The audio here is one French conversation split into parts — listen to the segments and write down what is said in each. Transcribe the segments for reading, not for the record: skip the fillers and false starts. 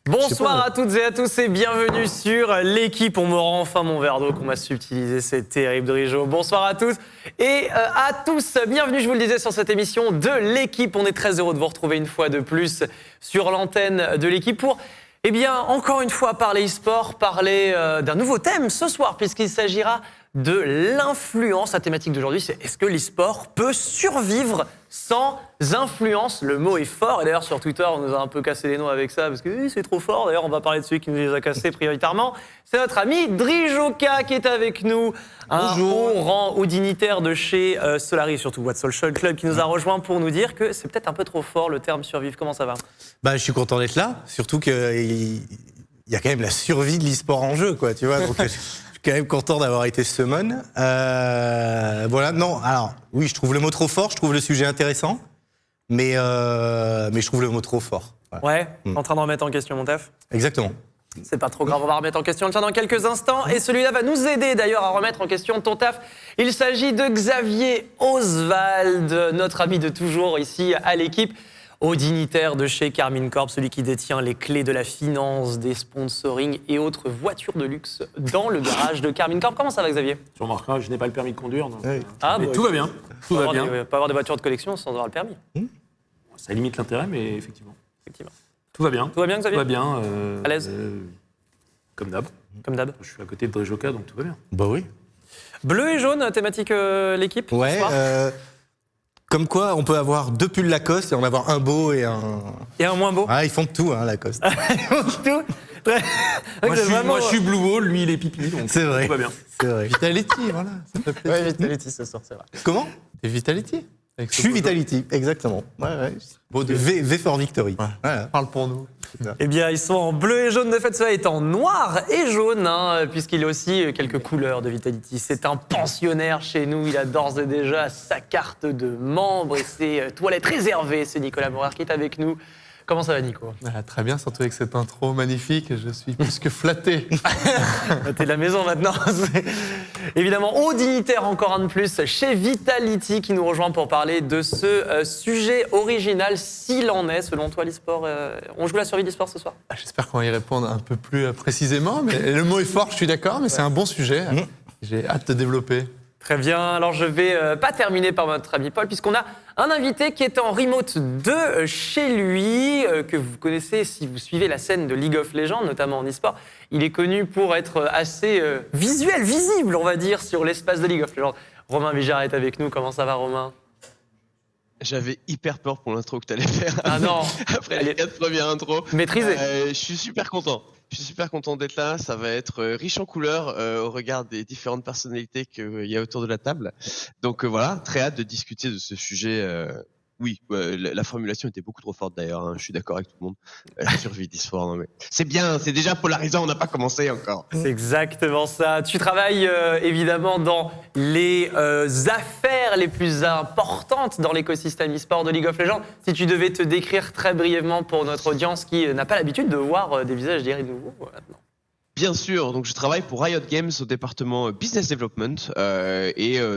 Bonsoir à toutes et à tous et bienvenue sur l'équipe. On me rend enfin mon verre d'eau qu'on m'a subtilisé, c'est terrible Drijo. Bonsoir à tous et à tous. Bienvenue, je vous le disais, sur cette émission de l'équipe. On est très heureux de vous retrouver une fois de plus sur l'antenne de l'équipe pour, encore une fois, parler e-sport, parler d'un nouveau thème ce soir puisqu'il s'agira de l'influence. La thématique d'aujourd'hui, c'est est-ce que l'e-sport peut survivre sans influence? Le mot est fort. Et d'ailleurs, sur Twitter, on nous a un peu cassé les noix avec ça parce que oui, c'est trop fort. D'ailleurs, on va parler de celui qui nous les a cassés prioritairement. C'est notre ami Drijoka qui est avec nous. Un haut rang, haut dignitaire de chez Solari, surtout What Social Club, qui nous a rejoint pour nous dire que c'est peut-être un peu trop fort le terme survivre. Comment ça va? Je suis content d'être là. Surtout qu'il y a quand même la survie de l'e-sport en jeu, quoi. Tu vois, donc, je suis quand même content d'avoir été summon. Voilà, non, alors, oui, je trouve le mot trop fort, je trouve le sujet intéressant, mais je trouve le mot trop fort. Voilà. Ouais, en train de remettre en question mon taf. Exactement. C'est pas trop grave, on va remettre en question le tien dans quelques instants. Et celui-là va nous aider d'ailleurs à remettre en question ton taf. Il s'agit de Xavier Oswald, notre ami de toujours ici à l'équipe. Haut dignitaire de chez Carmine Corp, celui qui détient les clés de la finance, des sponsorings et autres voitures de luxe dans le garage de Carmine Corp. Comment ça va, Xavier? Tu remarqueras, je n'ai pas le permis de conduire. Donc, Oui. mais tout va bien. Tout va bien. Pas avoir des voitures de collection sans avoir le permis. Ça limite l'intérêt, mais effectivement. Effectivement. Tout va bien. Tout va bien, Xavier? Tout va bien. À l'aise comme d'hab. Comme d'hab. Je suis à côté de Drijoka, donc tout va bien. Bah oui. Bleu et jaune, thématique l'équipe? Ouais, ce soir. comme quoi, on peut avoir deux pulls Lacoste et en avoir un beau et un... Et un moins beau? Ah, ils font de tout, hein, Lacoste. Tout. Moi, je suis Blue Wall, lui, il est Pipi, donc C'est vrai. tout va bien. C'est vrai. Vitality, voilà, ça fait plaisir. Ouais, Vitality ce soir, c'est vrai. Comment? Et Vitality avec Je ce suis beau Vitality, exactement. Ouais. Beau de- V for Victory. Ouais. Voilà. Parle pour nous. Eh bien, ils sont en bleu et jaune. De fait, cela est en noir et jaune, puisqu'il a aussi quelques couleurs de Vitality. C'est un pensionnaire chez nous. Il a d'ores et déjà sa carte de membre et ses toilettes réservées. C'est Nicolas Morer qui est avec nous. Comment ça va, Nico? Ah, très bien, surtout avec cette intro magnifique, je suis plus que flatté. T'es de la maison maintenant. Évidemment, haut dignitaire encore un de plus chez Vitality qui nous rejoint pour parler de ce sujet original, s'il en est. Selon toi, l'e-sport, on joue la survie de l'e-sport ce soir? J'espère qu'on va y répondre un peu plus précisément, mais le mot est fort, je suis d'accord, mais c'est un bon sujet. J'ai hâte de développer. Très bien, alors je vais pas terminer par notre ami Paul, puisqu'on a un invité qui est en remote de chez lui, que vous connaissez si vous suivez la scène de League of Legends, notamment en e-sport. Il est connu pour être assez visuel, visible, on va dire, sur l'espace de League of Legends. Romain Vigard est avec nous, comment ça va, Romain? J'avais hyper peur pour l'intro que tu allais faire. Ah non. Après les 4 premières intros. Maîtrisé. Je suis super content. Je suis super content d'être là. Ça va être riche en couleurs au regard des différentes personnalités qu'il y a autour de la table. Donc voilà, très hâte de discuter de ce sujet. Oui, la formulation était beaucoup trop forte d'ailleurs. Hein, je suis d'accord avec tout le monde. La survie d'e-sport, non mais c'est bien, c'est déjà polarisant. On n'a pas commencé encore. C'est exactement ça. Tu travailles évidemment dans les affaires les plus importantes dans l'écosystème e-sport de League of Legends. Si tu devais te décrire très brièvement pour notre audience qui n'a pas l'habitude de voir des visages, je dirais, nouveaux maintenant. Bien sûr, donc je travaille pour Riot Games au département Business Development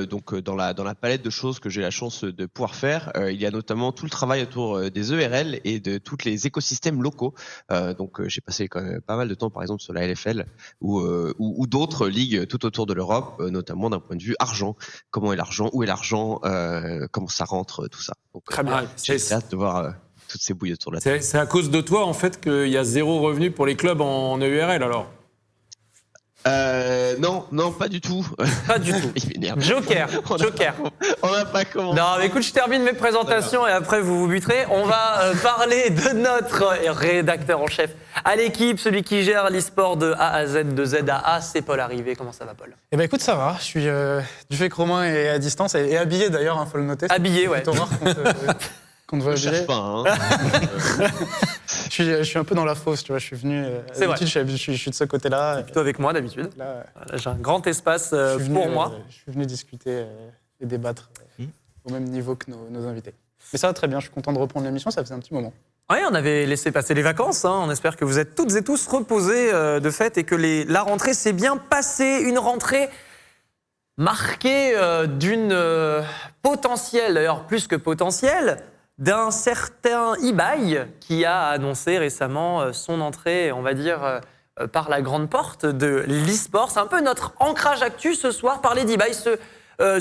donc dans la palette de choses que j'ai la chance de pouvoir faire, il y a notamment tout le travail autour des ERL et de tous les écosystèmes locaux. Donc j'ai passé quand même pas mal de temps par exemple sur la LFL ou d'autres ligues tout autour de l'Europe, notamment d'un point de vue argent. Comment est l'argent, où est l'argent, comment ça rentre, tout ça. Donc Très bien. j'ai hâte de voir toutes ces bouilles autour de la table. C'est à cause de toi, en fait, qu'il y a zéro revenu pour les clubs en EURL, alors? Non, pas du tout. Pas du tout. Il m'énerve. Joker. On n'a pas commencé. Non, mais écoute, je termine mes présentations et après vous vous buterez. On va parler de notre rédacteur en chef à l'équipe, celui qui gère l'e-sport de A à Z, de Z à A, c'est Paul Arrivé. Comment ça va, Paul? Eh ben écoute, ça va. Je suis du fait que Romain est à distance et habillé d'ailleurs, il faut le noter. Habillé, ouais. C'est plutôt rare qu'on te voit Je habillé. cherche pas, hein. Je suis un peu dans la fosse, tu vois. Je suis venu. C'est vrai. D'habitude, je suis de ce côté-là. Plutôt avec moi d'habitude. Là, Là, j'ai un grand espace je suis venu, pour moi. Je suis venu discuter et débattre au même niveau que nos invités. Mais ça va très bien. Je suis content de reprendre l'émission. Ça faisait un petit moment. Oui, on avait laissé passer les vacances. On espère que vous êtes toutes et tous reposés de fait et que la rentrée s'est bien passée. Une rentrée marquée d'une potentielle, d'ailleurs plus que potentielle, d'un certain eBay qui a annoncé récemment son entrée, on va dire, par la grande porte de l'e-sport. C'est un peu notre ancrage actu ce soir, parler d'eBay, ce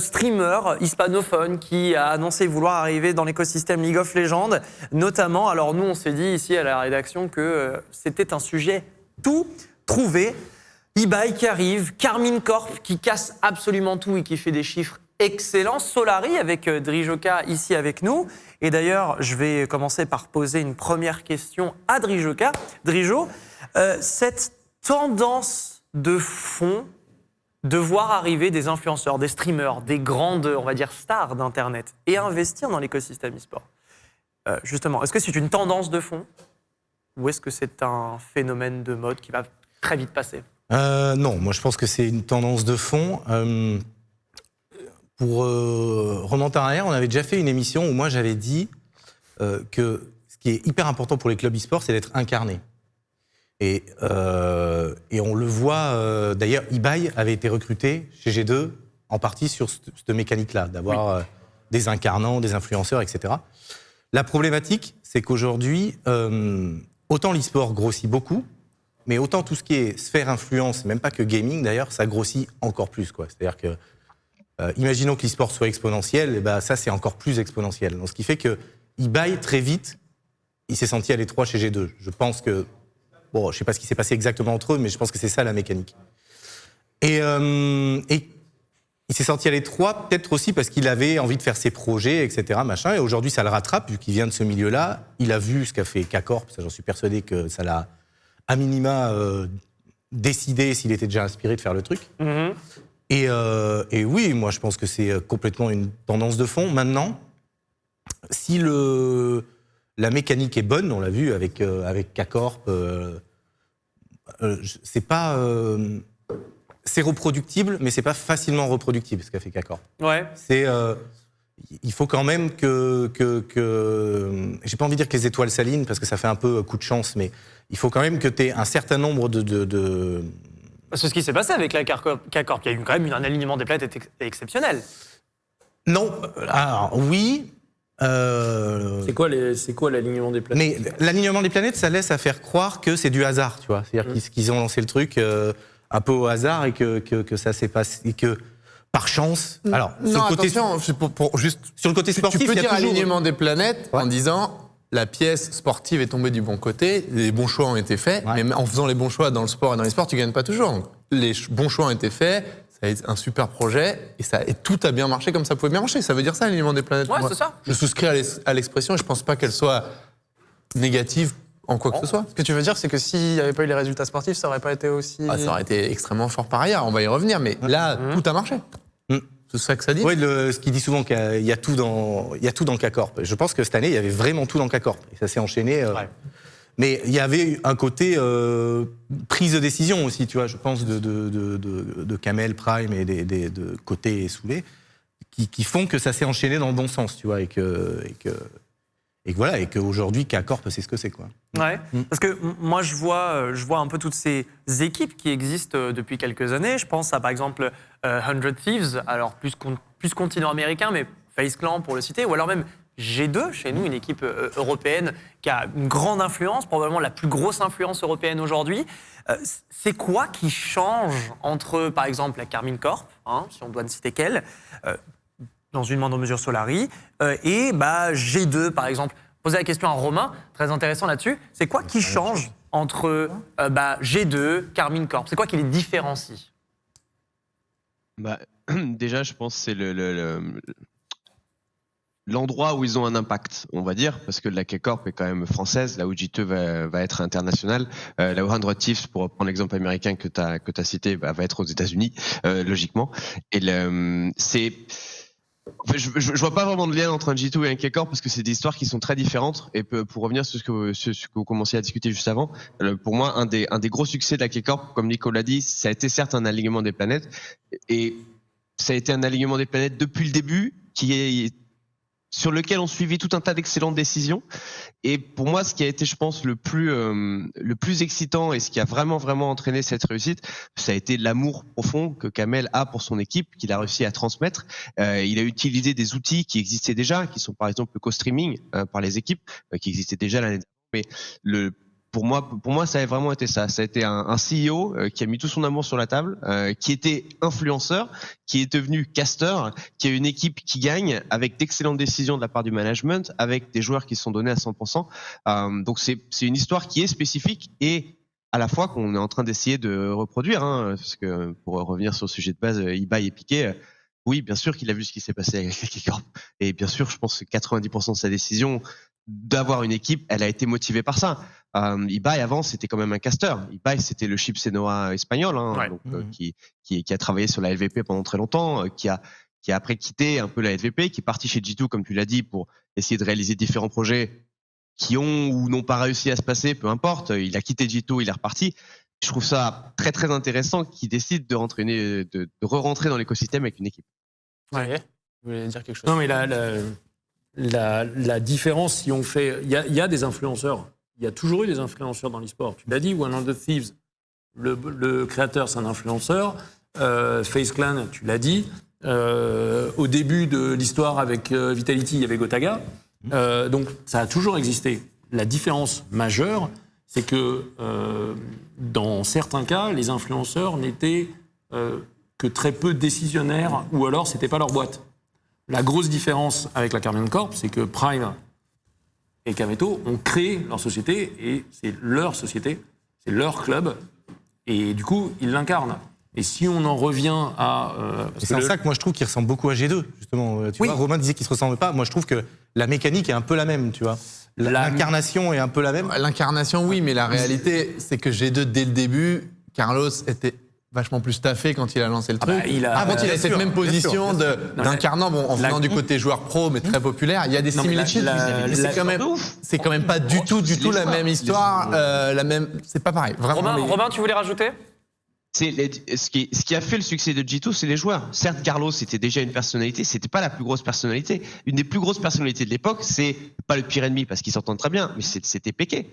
streamer hispanophone qui a annoncé vouloir arriver dans l'écosystème League of Legends, notamment. Alors nous, on s'est dit ici à la rédaction que c'était un sujet tout trouvé. eBay qui arrive, Carmine Corp qui casse absolument tout et qui fait des chiffres excellents, Solary avec Drijoka ici avec nous. Et d'ailleurs, je vais commencer par poser une première question à Drijoka. Drijo, cette tendance de fond de voir arriver des influenceurs, des streamers, des grandes, on va dire, stars d'Internet et investir dans l'écosystème e-sport. Justement, est-ce que c'est une tendance de fond ou est-ce que c'est un phénomène de mode qui va très vite passer ? Non, moi je pense que c'est une tendance de fond. Pour remonter en arrière, on avait déjà fait une émission où moi j'avais dit que ce qui est hyper important pour les clubs e-sport, c'est d'être incarné. Et on le voit, d'ailleurs, eBay avait été recruté chez G2 en partie sur cette mécanique-là, d'avoir des incarnants, des influenceurs, etc. La problématique, c'est qu'aujourd'hui, autant l'e-sport grossit beaucoup, mais autant tout ce qui est sphère influence, même pas que gaming d'ailleurs, ça grossit encore plus, quoi. C'est-à-dire que, imaginons que l'e-sport soit exponentiel, et ben ça c'est encore plus exponentiel. Donc, ce qui fait que eBay, très vite, il s'est senti à l'étroit chez G2. Je pense que bon, je sais pas ce qui s'est passé exactement entre eux, mais je pense que c'est ça la mécanique. Et il s'est sorti à l'étroit, peut-être aussi parce qu'il avait envie de faire ses projets, etc., machin. Et aujourd'hui, ça le rattrape, vu qu'il vient de ce milieu-là. Il a vu ce qu'a fait K-Corp, ça, j'en suis persuadé que ça l'a, à minima, décidé s'il était déjà inspiré de faire le truc. Mm-hmm. Et oui, moi, je pense que c'est complètement une tendance de fond. Maintenant, si la mécanique est bonne, on l'a vu avec K-Corp, c'est pas... c'est reproductible, mais c'est pas facilement reproductible, ce qu'a fait K-Corp. Ouais. Il faut quand même que j'ai pas envie de dire que les étoiles s'alignent, parce que ça fait un peu coup de chance, mais il faut quand même que tu aies un certain nombre de... C'est ce qui s'est passé avec la K-Corp. Il y a eu quand même un alignement des planètes exceptionnel. Non, alors oui... C'est quoi l'alignement des planètes ? Mais l'alignement des planètes, ça laisse à faire croire que c'est du hasard, tu vois. C'est-à-dire qu'ils ont lancé le truc un peu au hasard et que ça s'est passé, et que par chance. Alors, non, sur le côté, attention, pour juste sur le côté sportif, tu peux il y a dire toujours... alignement des planètes en disant la pièce sportive est tombée du bon côté, les bons choix ont été faits, mais en faisant les bons choix dans le sport et dans les sports, tu gagnes pas toujours. Donc, les bons choix ont été faits. Ça a été un super projet et tout a bien marché comme ça pouvait bien marcher. Ça veut dire ça, l'alignement des planètes. Ouais, c'est ça. Je souscris à l'expression et je pense pas qu'elle soit négative en quoi que ce soit. Ce que tu veux dire, c'est que s'il n'y avait pas eu les résultats sportifs, ça aurait pas été aussi... Ah, ça aurait été extrêmement fort par ailleurs, on va y revenir, mais là, tout a marché. C'est ça que ça dit. Oui, ce qui dit souvent qu'il y a tout dans K-Corp. Je pense que cette année, il y avait vraiment tout dans K-Corp. Et ça s'est enchaîné. Mais il y avait un côté prise de décision aussi, tu vois, je pense, de Kamel, Prime et de Côté et Soulé, qui font que ça s'est enchaîné dans le bon sens, tu vois, et qu'aujourd'hui, K-Corp, c'est ce que c'est, quoi. Ouais, parce que moi, je vois un peu toutes ces équipes qui existent depuis quelques années. Je pense à, par exemple, 100 Thieves, alors plus continent américain, mais FaZe Clan, pour le citer, ou alors même G2, chez nous, une équipe européenne qui a une grande influence, probablement la plus grosse influence européenne aujourd'hui. C'est quoi qui change entre, par exemple, la Carmine Corp, si on doit ne citer qu'elle, dans une moindre mesure Solary, et G2, par exemple. Poser la question à Romain, très intéressant là-dessus. C'est quoi qui change entre G2, Carmine Corp ? C'est quoi qui les différencie ? Déjà, je pense que c'est l'endroit où ils ont un impact, on va dire, parce que la K-Corp est quand même française, là où G2 va être international, là où 100 Thieves, pour reprendre l'exemple américain que t'as cité, va être aux États-Unis, logiquement. Et je vois pas vraiment de lien entre un G2 et un K-Corp parce que c'est des histoires qui sont très différentes. Et pour revenir sur ce que vous commenciez à discuter juste avant, pour moi, un des gros succès de la K-Corp, comme Nico l'a dit, ça a été certes un alignement des planètes, et ça a été un alignement des planètes depuis le début qui est sur lequel ont suivi tout un tas d'excellentes décisions. Et pour moi, ce qui a été, je pense, le plus excitant et ce qui a vraiment entraîné cette réussite, ça a été l'amour profond que Kamel a pour son équipe, qu'il a réussi à transmettre. Il a utilisé des outils qui existaient déjà, qui sont par exemple le co-streaming par les équipes, qui existaient déjà l'année dernière. Mais pour moi, ça a vraiment été ça. Ça a été un CEO qui a mis tout son amour sur la table, qui était influenceur, qui est devenu caster, qui a une équipe qui gagne avec d'excellentes décisions de la part du management, avec des joueurs qui se sont donnés à 100%. Donc c'est une histoire qui est spécifique et à la fois qu'on est en train d'essayer de reproduire, hein, parce que pour revenir sur le sujet de base, Ibai et Piqué. Oui, bien sûr qu'il a vu ce qui s'est passé avec la K-Corp. Et bien sûr, je pense que 90% de sa décision d'avoir une équipe, elle a été motivée par ça. Ibai avant, c'était quand même un caster. Ibai, c'était le chip Senoa espagnol, hein, Ouais. donc, qui a travaillé sur la LVP pendant très longtemps, qui a après quitté un peu la LVP, qui est parti chez G2, comme tu l'as dit, pour essayer de réaliser différents projets qui ont ou n'ont pas réussi à se passer, peu importe. Il a quitté G2, il est reparti. Je trouve ça très intéressant qu'il décide de re-rentrer dans l'écosystème avec une équipe. Ça y est, vous voulez dire quelque chose? Non, mais la différence, si on fait... Il y a des influenceurs. Il y a toujours eu des influenceurs dans l'e-sport. Tu l'as dit, One of the Thieves, le créateur, c'est un influenceur. FaZe Clan, tu l'as dit. Au début de l'histoire avec Vitality, il y avait Gotaga. Donc, ça a toujours existé. La différence majeure, c'est que dans certains cas, les influenceurs n'étaient que très peu décisionnaires ou alors c'était pas leur boîte. La grosse différence avec la Karmine Corp, c'est que Prime et Kameto ont créé leur société et c'est leur société, c'est leur club et du coup, ils l'incarnent. Et si on en revient à... C'est en ça que moi je trouve qu'il ressemble beaucoup à G2, justement. Tu Oui. vois, Romain disait qu'il se ressemble pas. Moi je trouve que la mécanique est un peu la même, tu vois. L'incarnation est un peu la même. L'incarnation, oui, mais la réalité, c'est que G2, dès le début, Carlos était vachement plus staffé quand il a lancé le truc. bah, il a- Avant, il bien a cette sûr, même bien position sûr, bien d'incarnant, bon, en venant du côté joueur pro, mais très populaire. Il y a des Non, mais similitudes, mais c'est quand même pas du tout la même histoire, c'est pas pareil. Vraiment. Romain, tu voulais rajouter? Ce qui a fait le succès de G2, c'est les joueurs. Certes, Carlos était déjà une personnalité, c'était pas la plus grosse personnalité. Une des plus grosses personnalités de l'époque, c'est pas le pire ennemi parce qu'ils s'entendent très bien, mais c'était Piqué.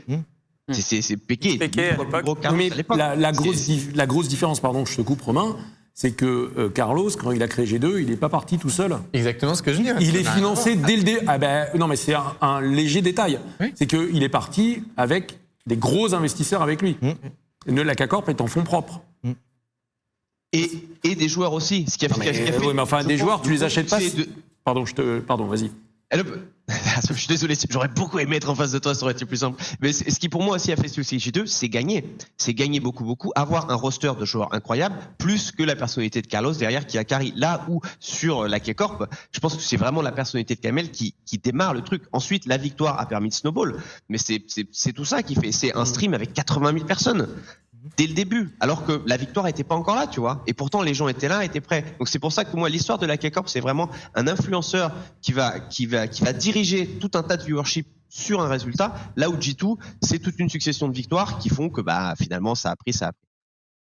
C'est Piqué. Piqué, à l'époque. Gros Carlos Mais à l'époque. la grosse différence, pardon, je te coupe Romain, c'est que Carlos, quand il a créé G2, il n'est pas parti tout seul. Exactement ce que je dis. Il est financé dès le début. Ah ben, non, mais c'est un léger détail. Oui. C'est qu'il est parti avec des gros investisseurs avec lui. La K-Corp est en fonds propres. Et des joueurs aussi. Ce qui a Non, fait, mais, mais enfin, je des pense, joueurs, tu les achètes pas. c'est de- Pardon, vas-y. Je suis désolé, j'aurais beaucoup aimé être en face de toi, ça aurait été plus simple. Mais ce qui pour moi aussi a fait ce succès G2, c'est gagner. C'est gagner beaucoup. Avoir un roster de joueurs incroyables, plus que la personnalité de Carlos derrière qui a carry. Là où sur la K-Corp, je pense que c'est vraiment la personnalité de Kamel qui démarre le truc. Ensuite, la victoire a permis de snowball. Mais c'est tout ça qui fait. C'est un stream avec 80 000 personnes. Dès le début, alors que la victoire n'était pas encore là, tu vois. Et pourtant, les gens étaient là, étaient prêts. Donc c'est pour ça que moi, l'histoire de la K-Corp, c'est vraiment un influenceur qui va diriger tout un tas de viewership sur un résultat. Là où G2, c'est toute une succession de victoires qui font que finalement, ça a pris. Donc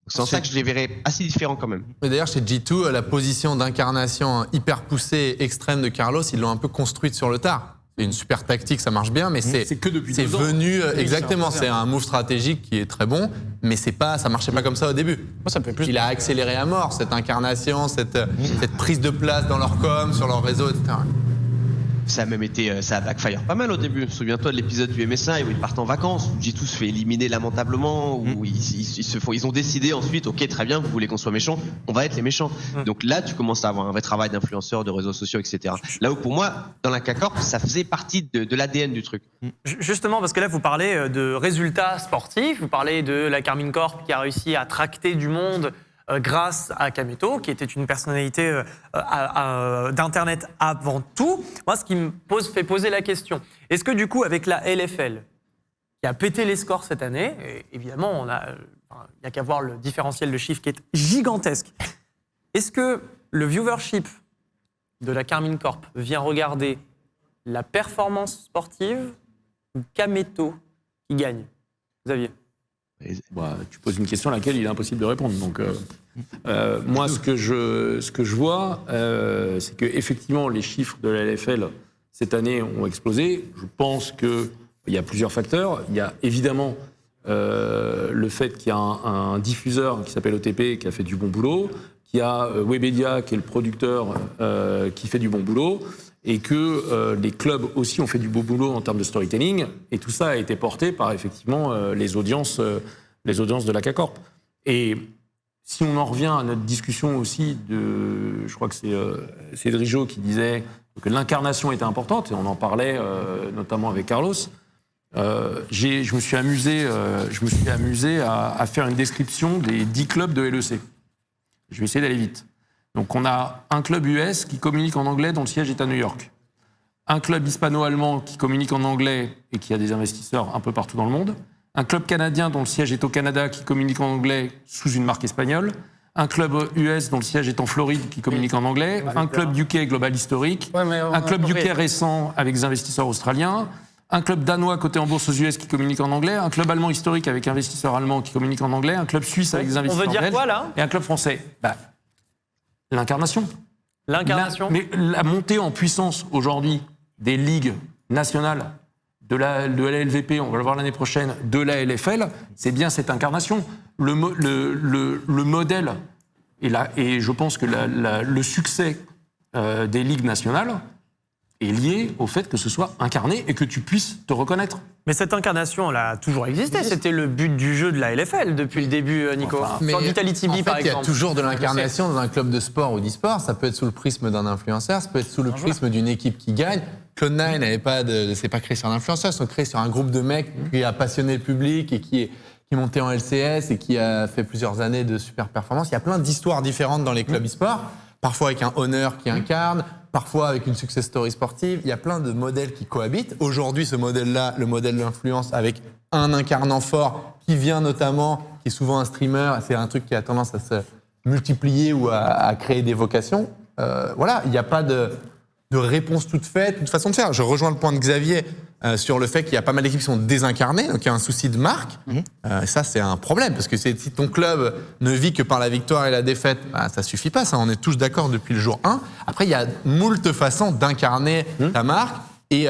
c'est en ça que je les verrais assez différents quand même. Mais d'ailleurs, chez G2, la position d'incarnation hyper poussée, extrême de Carlos, ils l'ont un peu construite sur le tard. C'est une super tactique, ça marche bien, mais c'est que depuis 2 ans. venu exactement. C'est un move stratégique qui est très bon, mais ça marchait pas comme ça au début. Moi, ça me fait plus. Il a accéléré à mort cette incarnation, cette prise de place dans leur com, sur leur réseau, etc. Ça a même été, ça a backfire pas mal au début. Souviens-toi de l'épisode du MSI où ils partent en vacances, où G2 se fait éliminer lamentablement, où ils ont décidé ensuite, ok, très bien, vous voulez qu'on soit méchants, on va être les méchants. Donc là, tu commences à avoir un vrai travail d'influenceurs, de réseaux sociaux, etc. Là où pour moi, dans la K-Corp, ça faisait partie de l'ADN du truc. Justement, parce que là, vous parlez de résultats sportifs, vous parlez de la Karmine Corp qui a réussi à tracter du monde grâce à Kameto, qui était une personnalité d'Internet avant tout. Moi, ce qui me fait poser la question, est-ce que du coup, avec la LFL, qui a pété les scores cette année, et évidemment, il n'y a qu'à voir le différentiel de chiffres qui est gigantesque, est-ce que le viewership de la Karmine Corp vient regarder la performance sportive ou Kameto qui gagne? Xavier? Tu poses une question à laquelle il est impossible de répondre. Donc, moi, ce que je vois, c'est que effectivement, les chiffres de la LFL, cette année ont explosé. Je pense qu'il y a plusieurs facteurs. Il y a évidemment le fait qu'il y a un diffuseur qui s'appelle OTP qui a fait du bon boulot, qu'il y a Webedia qui est le producteur qui fait du bon boulot, et que les clubs aussi ont fait du beau boulot en termes de storytelling, et tout ça a été porté par effectivement les audiences de la CACorp. Et si on en revient à notre discussion aussi je crois que c'est Drijo qui disait que l'incarnation était importante, et on en parlait notamment avec Carlos. Je me suis amusé à faire une description des 10 clubs de LEC. Je vais essayer d'aller vite. Donc on a un club US qui communique en anglais dont le siège est à New York. Un club hispano-allemand qui communique en anglais et qui a des investisseurs un peu partout dans le monde. Un club canadien dont le siège est au Canada qui communique en anglais sous une marque espagnole. Un club US dont le siège est en Floride qui communique en anglais. Un club UK Global Historique. Un club UK récent avec des investisseurs australiens. Un club danois coté en bourse aux US qui communique en anglais, un club allemand historique avec investisseurs allemands qui communiquent en anglais, un club suisse avec des investisseurs belges. On veut dire quoi, là ? Et un club français. L'incarnation. L'incarnation. Mais la montée en puissance aujourd'hui des ligues nationales, de la LVP, on va le voir l'année prochaine, de la LFL, c'est bien cette incarnation. Le modèle, et je pense que le succès des ligues nationales est lié au fait que ce soit incarné et que tu puisses te reconnaître. Mais cette incarnation, elle a toujours existé. C'était le but du jeu de la LFL depuis le début, Nico. Sur Vitality B, par exemple. Il y a toujours de l'incarnation dans un club de sport ou d'e-sport. Ça peut être sous le prisme d'un influenceur, ça peut être sous le prisme d'une équipe qui gagne. Cloud9 c'est pas créé sur un influenceur, c'est créé sur un groupe de mecs qui a passionné le public et qui est monté en LCS et qui a fait plusieurs années de super performances. Il y a plein d'histoires différentes dans les clubs e-sport, parfois avec un honneur qui incarne, parfois avec une success story sportive. Il y a plein de modèles qui cohabitent. Aujourd'hui, ce modèle-là, le modèle de l'influence, avec un incarnant fort qui vient notamment, qui est souvent un streamer, c'est un truc qui a tendance à se multiplier ou à créer des vocations. Voilà, il n'y a pas de réponse toute faite, toute façon de faire. Je rejoins le point de Xavier sur le fait qu'il y a pas mal d'équipes qui sont désincarnées, donc il y a un souci de marque. Ça, c'est un problème, parce que si ton club ne vit que par la victoire et la défaite, ça suffit pas, ça, on est tous d'accord depuis le jour 1. Après, il y a moult façons d'incarner ta marque. Et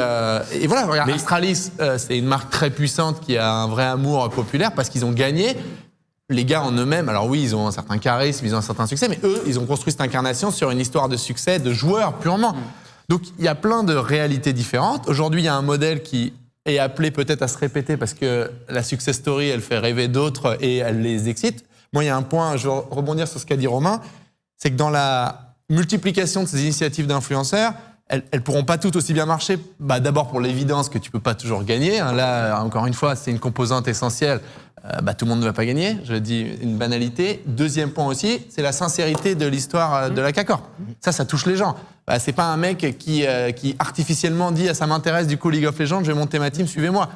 voilà, regarde, Astralis, c'est une marque très puissante qui a un vrai amour populaire parce qu'ils ont gagné. Les gars en eux-mêmes, alors oui, ils ont un certain charisme, ils ont un certain succès, mais eux, ils ont construit cette incarnation sur une histoire de succès, de joueurs purement. Donc, il y a plein de réalités différentes. Aujourd'hui, il y a un modèle qui est appelé peut-être à se répéter parce que la success story, elle fait rêver d'autres et elle les excite. Moi, il y a un point, je vais rebondir sur ce qu'a dit Romain, c'est que dans la multiplication de ces initiatives d'influenceurs, elles pourront pas toutes aussi bien marcher. D'abord pour l'évidence que tu peux pas toujours gagner. Là, encore une fois, c'est une composante essentielle. Tout le monde ne va pas gagner. Je dis une banalité. Deuxième point aussi, c'est la sincérité de l'histoire de la CACorp. Ça touche les gens. C'est pas un mec qui artificiellement dit ça m'intéresse du coup League of Legends, je vais monter ma team, suivez-moi.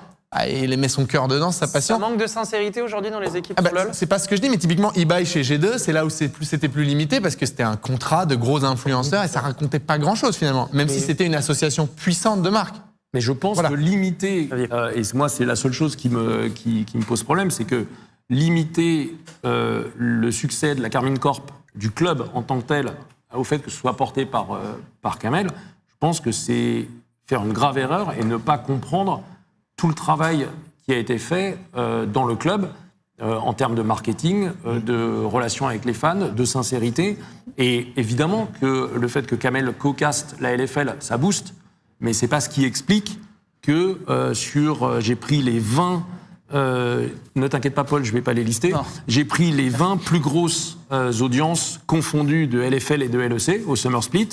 Il met son cœur dedans, sa passion. Ça manque de sincérité aujourd'hui dans les équipes sur LoL. C'est pas ce que je dis, mais typiquement eBay chez G2, c'est là où c'était plus limité parce que c'était un contrat de gros influenceurs et ça racontait pas grand-chose finalement, même si c'était une association puissante de marques. Mais je pense que limiter, et moi c'est la seule chose qui me pose problème, c'est que limiter le succès de la Carmine Corp, du club en tant que tel, au fait que ce soit porté par Kamel, je pense que c'est faire une grave erreur et ne pas comprendre tout le travail qui a été fait dans le club en termes de marketing, de relations avec les fans, de sincérité. Et évidemment que le fait que Kamel co-caste la LFL, ça booste, mais c'est pas ce qui explique que j'ai pris les 20... ne t'inquiète pas Paul, je vais pas les lister. Non. J'ai pris les 20 plus grosses audiences confondues de LFL et de LEC au Summer Split.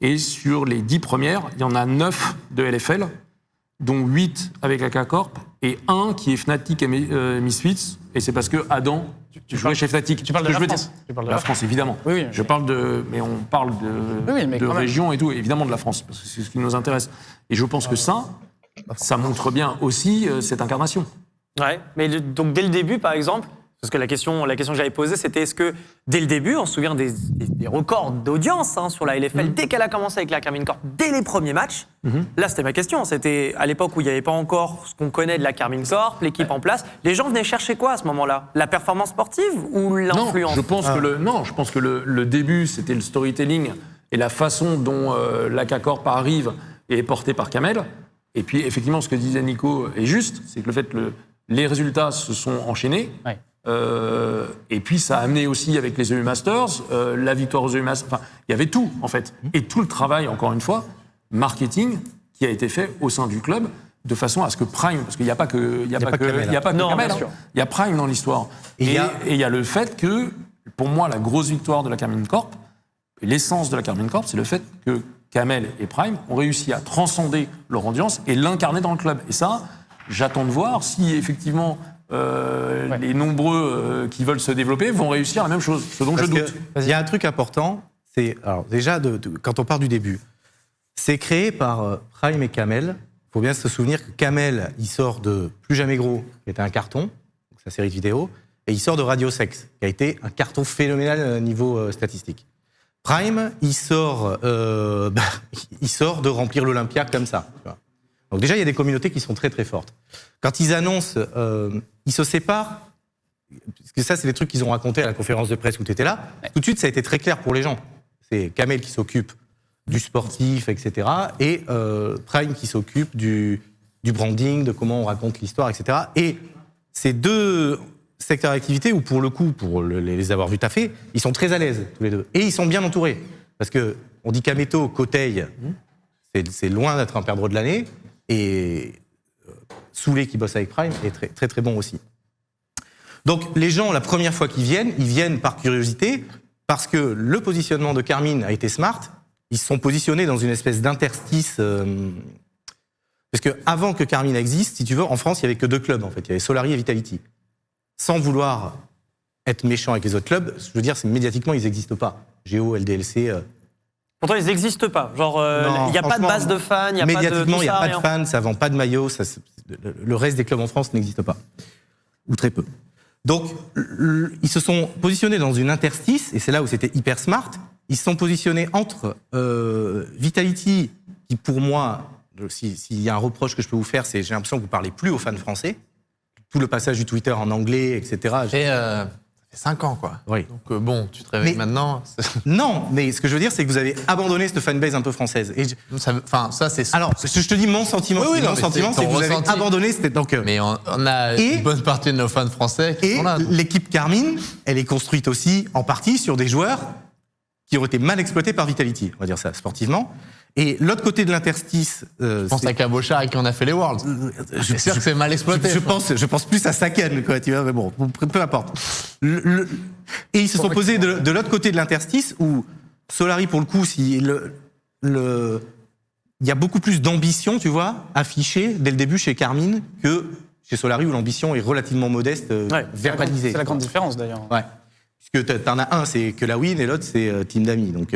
Et sur les 10 premières, il y en a 9 de LFL, dont 8 avec la CACorp, et 1 qui est Fnatic et Misfits. Et c'est parce que Adam jouait chez Fnatic. Tu parles de la France. Tu parles de la France, évidemment. Oui, je parle mais on parle de région et tout, évidemment de la France, parce que c'est ce qui nous intéresse. Et je pense que ça montre bien aussi cette incarnation. Ouais, mais donc dès le début, par exemple, parce que la question que j'avais posée, c'était est-ce que dès le début, on se souvient des records d'audience sur la LFL, dès qu'elle a commencé avec la Carmine Corp, dès les premiers matchs, là c'était ma question, c'était à l'époque où il n'y avait pas encore ce qu'on connaît de la Carmine Corp, l'équipe en place, les gens venaient chercher quoi à ce moment-là? La performance sportive ou l'influence? Je pense que le début, c'était le storytelling et la façon dont la CACorp arrive et est porté par Kamel. Et puis, effectivement, ce que disait Nico est juste, c'est que le fait que les résultats se sont enchaînés. Ouais. Et puis, ça a amené aussi avec les EU Masters, la victoire aux EU Masters. Enfin, il y avait tout, en fait. Et tout le travail, encore une fois, marketing, qui a été fait au sein du club, de façon à ce que Prime, parce qu'il n'y a pas que, il y a pas que Non, Kamel, bien sûr. il y a Prime dans l'histoire. Et il y a le fait que, pour moi, la grosse victoire de la Carmine Corp, l'essence de la Carmine Corp, c'est le fait que Kamel et Prime ont réussi à transcender leur audience et l'incarner dans le club. Et ça, j'attends de voir si effectivement les nombreux qui veulent se développer vont réussir la même chose, ce dont je doute. Il y a un truc important, c'est alors déjà quand on part du début, c'est créé par Prime et Kamel. Il faut bien se souvenir que Kamel, il sort de Plus Jamais Gros, qui était un carton, donc sa série de vidéos, et il sort de Radio Sex, qui a été un carton phénoménal niveau statistique. Prime, il sort de remplir l'Olympia comme ça. Tu vois. Donc déjà, il y a des communautés qui sont très très fortes. Quand ils annoncent, ils se séparent, parce que ça, c'est des trucs qu'ils ont racontés à la conférence de presse où tu étais là, tout de suite, ça a été très clair pour les gens. C'est Kamel qui s'occupe du sportif, etc., et Prime qui s'occupe du branding, de comment on raconte l'histoire, etc. Et ces deux secteurs d'activité où, pour le coup, pour les avoir vus taffer, ils sont très à l'aise, tous les deux. Et ils sont bien entourés. Parce que on dit Kameto, Koteil, c'est loin d'être un perdreau de l'année. Et Soulé, qui bosse avec Prime, est très, très, très bon aussi. Donc, les gens, la première fois qu'ils viennent, ils viennent par curiosité, parce que le positionnement de Carmine a été smart. Ils se sont positionnés dans une espèce d'interstice. Parce que avant que Carmine existe, si tu veux, en France, il n'y avait que deux clubs, en fait. Il y avait Solari et Vitality. Sans vouloir être méchant avec les autres clubs, je veux dire, médiatiquement, ils n'existent pas. Géo, LDLC. Pourtant, ils n'existent pas. Genre, Non, il n'y a pas de franchement, base de fans, il n'y a pas de. médiatiquement, il n'y a pas rien. de fans, ça vend pas de maillots. Le reste des clubs en France n'existe pas. Ou très peu. Donc, ils se sont positionnés dans une interstice, et c'est là où c'était hyper smart. Ils se sont positionnés entre Vitality, qui pour moi, s'il y a un reproche que je peux vous faire, c'est j'ai l'impression que vous parlez plus aux fans français. Tout le passage du Twitter en anglais, etc. Et ça fait 5 ans, quoi. Oui. Donc bon, tu te réveilles Mais- maintenant. Non, mais ce que je veux dire, c'est que vous avez abandonné cette fanbase un peu française. Et Enfin, ça, c'est. alors, je te dis mon sentiment. Oui, oui, non, mon mais sentiment, c'est c'est que ton vous avez ressenti. abandonné cette. Donc, Mais on a Et- une bonne partie de nos fans français qui et sont là. donc. l'équipe Carmine, elle est construite aussi en partie sur des joueurs qui ont été mal exploités par Vitality, on va dire ça sportivement. Et l'autre côté de l'interstice, Je pense à Cabochard et qui en a fait les Worlds. C'est sûr que c'est mal exploité. je pense plus à Saken, quoi, tu vois, mais bon, peu importe. Et ils se sont posés de l'autre côté de l'interstice où Solari, pour le coup, il y a beaucoup plus d'ambition, tu vois, affichée dès le début chez Carmine que chez Solari où l'ambition est relativement modeste, verbalisée. C'est la grande différence d'ailleurs. Ouais. Puisque t'en as un, c'est que la win, et l'autre, c'est Team Dami. Donc,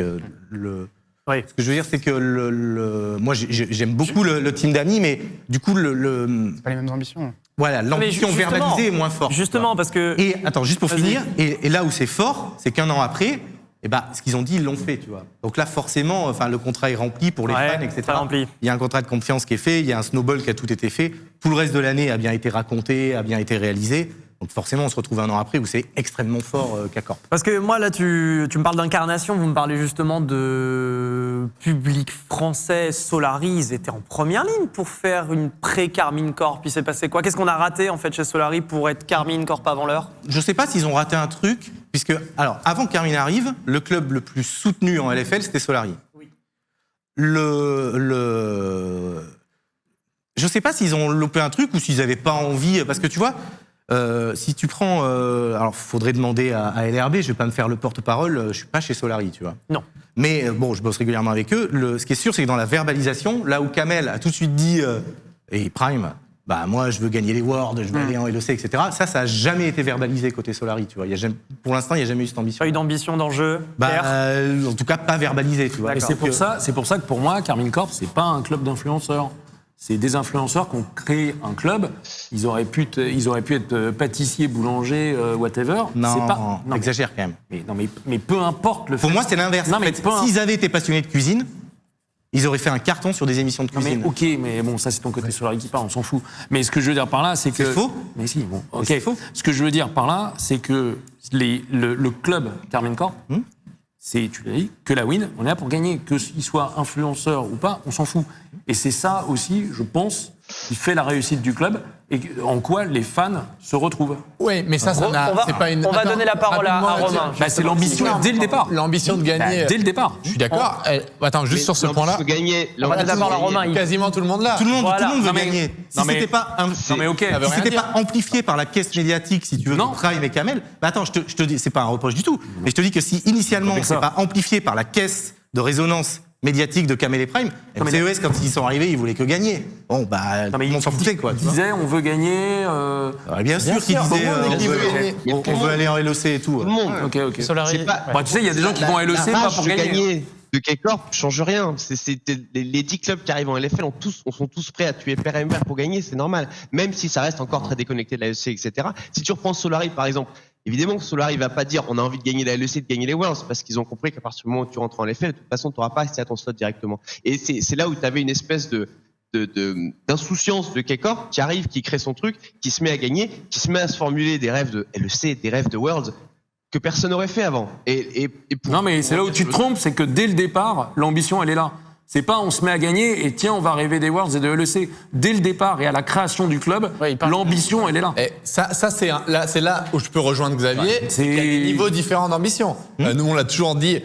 Oui. ce que je veux dire, c'est que moi, j'aime beaucoup le Team Dami, mais du coup, C'est pas les mêmes ambitions. voilà, l'ambition justement, verbalisée est moins forte. Justement, parce que. Et attends, juste pour Vas-y. finir, et là où c'est fort, c'est qu'un an après, eh ben, ce qu'ils ont dit, ils l'ont fait, tu vois. Donc là, forcément, enfin, le contrat est rempli pour les Ouais, fans, etc. c'est rempli. Il y a un contrat de confiance qui est fait, il y a un snowball qui a tout été fait. Tout le reste de l'année a bien été raconté, a bien été réalisé. Donc forcément, on se retrouve un an après où c'est extrêmement fort qu'Accorp. Parce que moi, là, tu me parles d'incarnation, vous me parlez justement de public français. Solari, ils étaient en première ligne pour faire une pré-Carmine Corp. Il s'est passé quoi? Qu'est-ce qu'on a raté, en fait, chez Solari pour être Carmine Corp avant l'heure? Je sais pas s'ils ont raté un truc, puisque, alors, avant que Carmine arrive, le club le plus soutenu en LFL, c'était Solari. Oui. Je sais pas s'ils ont loupé un truc ou s'ils avaient pas envie, parce que tu vois, si tu prends, alors faudrait demander à LRB, je vais pas me faire le porte-parole, je suis pas chez Solari, tu vois. Non. Mais bon, je bosse régulièrement avec eux. Ce qui est sûr, c'est que dans la verbalisation, là où Kamel a tout de suite dit, et Prime, bah moi je veux gagner les Worlds, je veux aller en LEC, etc. Ça a jamais été verbalisé côté Solari, tu vois. Pour l'instant, il n'y a jamais eu cette ambition. Pas eu d'ambition d'enjeu. clair. En tout cas, pas verbalisé, tu vois. Et c'est pour ça que pour moi, Carmine Corp, c'est pas un club d'influenceurs. C'est des influenceurs qui ont créé un club. Ils auraient pu être pâtissiers, boulangers, whatever. Non, c'est pas. Non, exagère quand même. mais peu importe le fait. Pour moi, c'est l'inverse. Non, En mais fait, peu s'ils avaient été passionnés de cuisine, ils auraient fait un carton sur des émissions de Non, mais cuisine. ok, mais bon, ça c'est ton côté Solari qui parle, on s'en fout. Mais ce que je veux dire par là, c'est que. C'est faux. Mais si, bon, ok. c'est faux. Ce que je veux dire par là, c'est que le club Carmine Corp, tu l'as dit, que la win, on est là pour gagner. Que qu'il soit influenceur ou pas, on s'en fout. Et c'est ça aussi, je pense, qui fait la réussite du club et en quoi les fans se retrouvent. Oui, mais ça c'est pas une. On va donner la parole à rapidement, Romain. Bah, c'est l'ambition dès le départ. L'ambition de gagner. Bah, dès le départ. Je suis d'accord. Attends, juste sur ce point-là. On va donner la parole à Romain. Quasiment tout le monde là. Tout le monde, Voilà. tout le monde veut Non, mais- gagner. Si non, mais- c'était pas Non mais ok. Ça veut si rien c'était dire. pas amplifié par la caisse médiatique, si tu veux, Non. de Prime et Kamel, bah attends, je te dis, c'est pas un reproche du tout, mais je te dis que si initialement Avec c'est ça. pas amplifié par la caisse de résonance médiatique de Kamel et Prime, Non, mais- CES quand ils sont arrivés, ils voulaient que gagner. Bon bah, Non, mais tout le monde s'en foutait quoi. Il tu vois. disait on veut gagner. Bien sûr qu'ils sûr, disaient, tout le monde dit qu'il veut gagner. on veut aller en LEC et tout. Tout le monde. Ok. Solari. C'est pas- Bah, tu sais, il y a des gens qui vont à LEC la pas rage pour de gagner. de K-Corp change rien. Les 10 clubs qui arrivent en LFL sont tous prêts à tuer père et mère pour gagner, c'est normal. Même si ça reste encore très déconnecté de la LEC, etc. Si tu reprends Solari, par exemple, évidemment que Solari va pas dire on a envie de gagner la LEC, de gagner les Worlds, parce qu'ils ont compris qu'à partir du moment où tu rentres en LFL, de toute façon, tu n'auras pas accès à ton slot directement. Et c'est là où tu avais une espèce d'insouciance de K-Corp qui arrive, qui crée son truc, qui se met à gagner, qui se met à se formuler des rêves de LEC, des rêves de Worlds que personne n'aurait fait avant. Non, mais c'est là où tu te trompes, c'est que dès le départ, l'ambition, elle est là. C'est pas on se met à gagner et tiens, on va rêver des Worlds et de LEC. Dès le départ et à la création du club, Ouais, il parle- l'ambition, elle est là. Et ça c'est là où je peux rejoindre Xavier. Ouais, c'est qu'il y a des c'est- niveaux différents d'ambition. Nous, on l'a toujours dit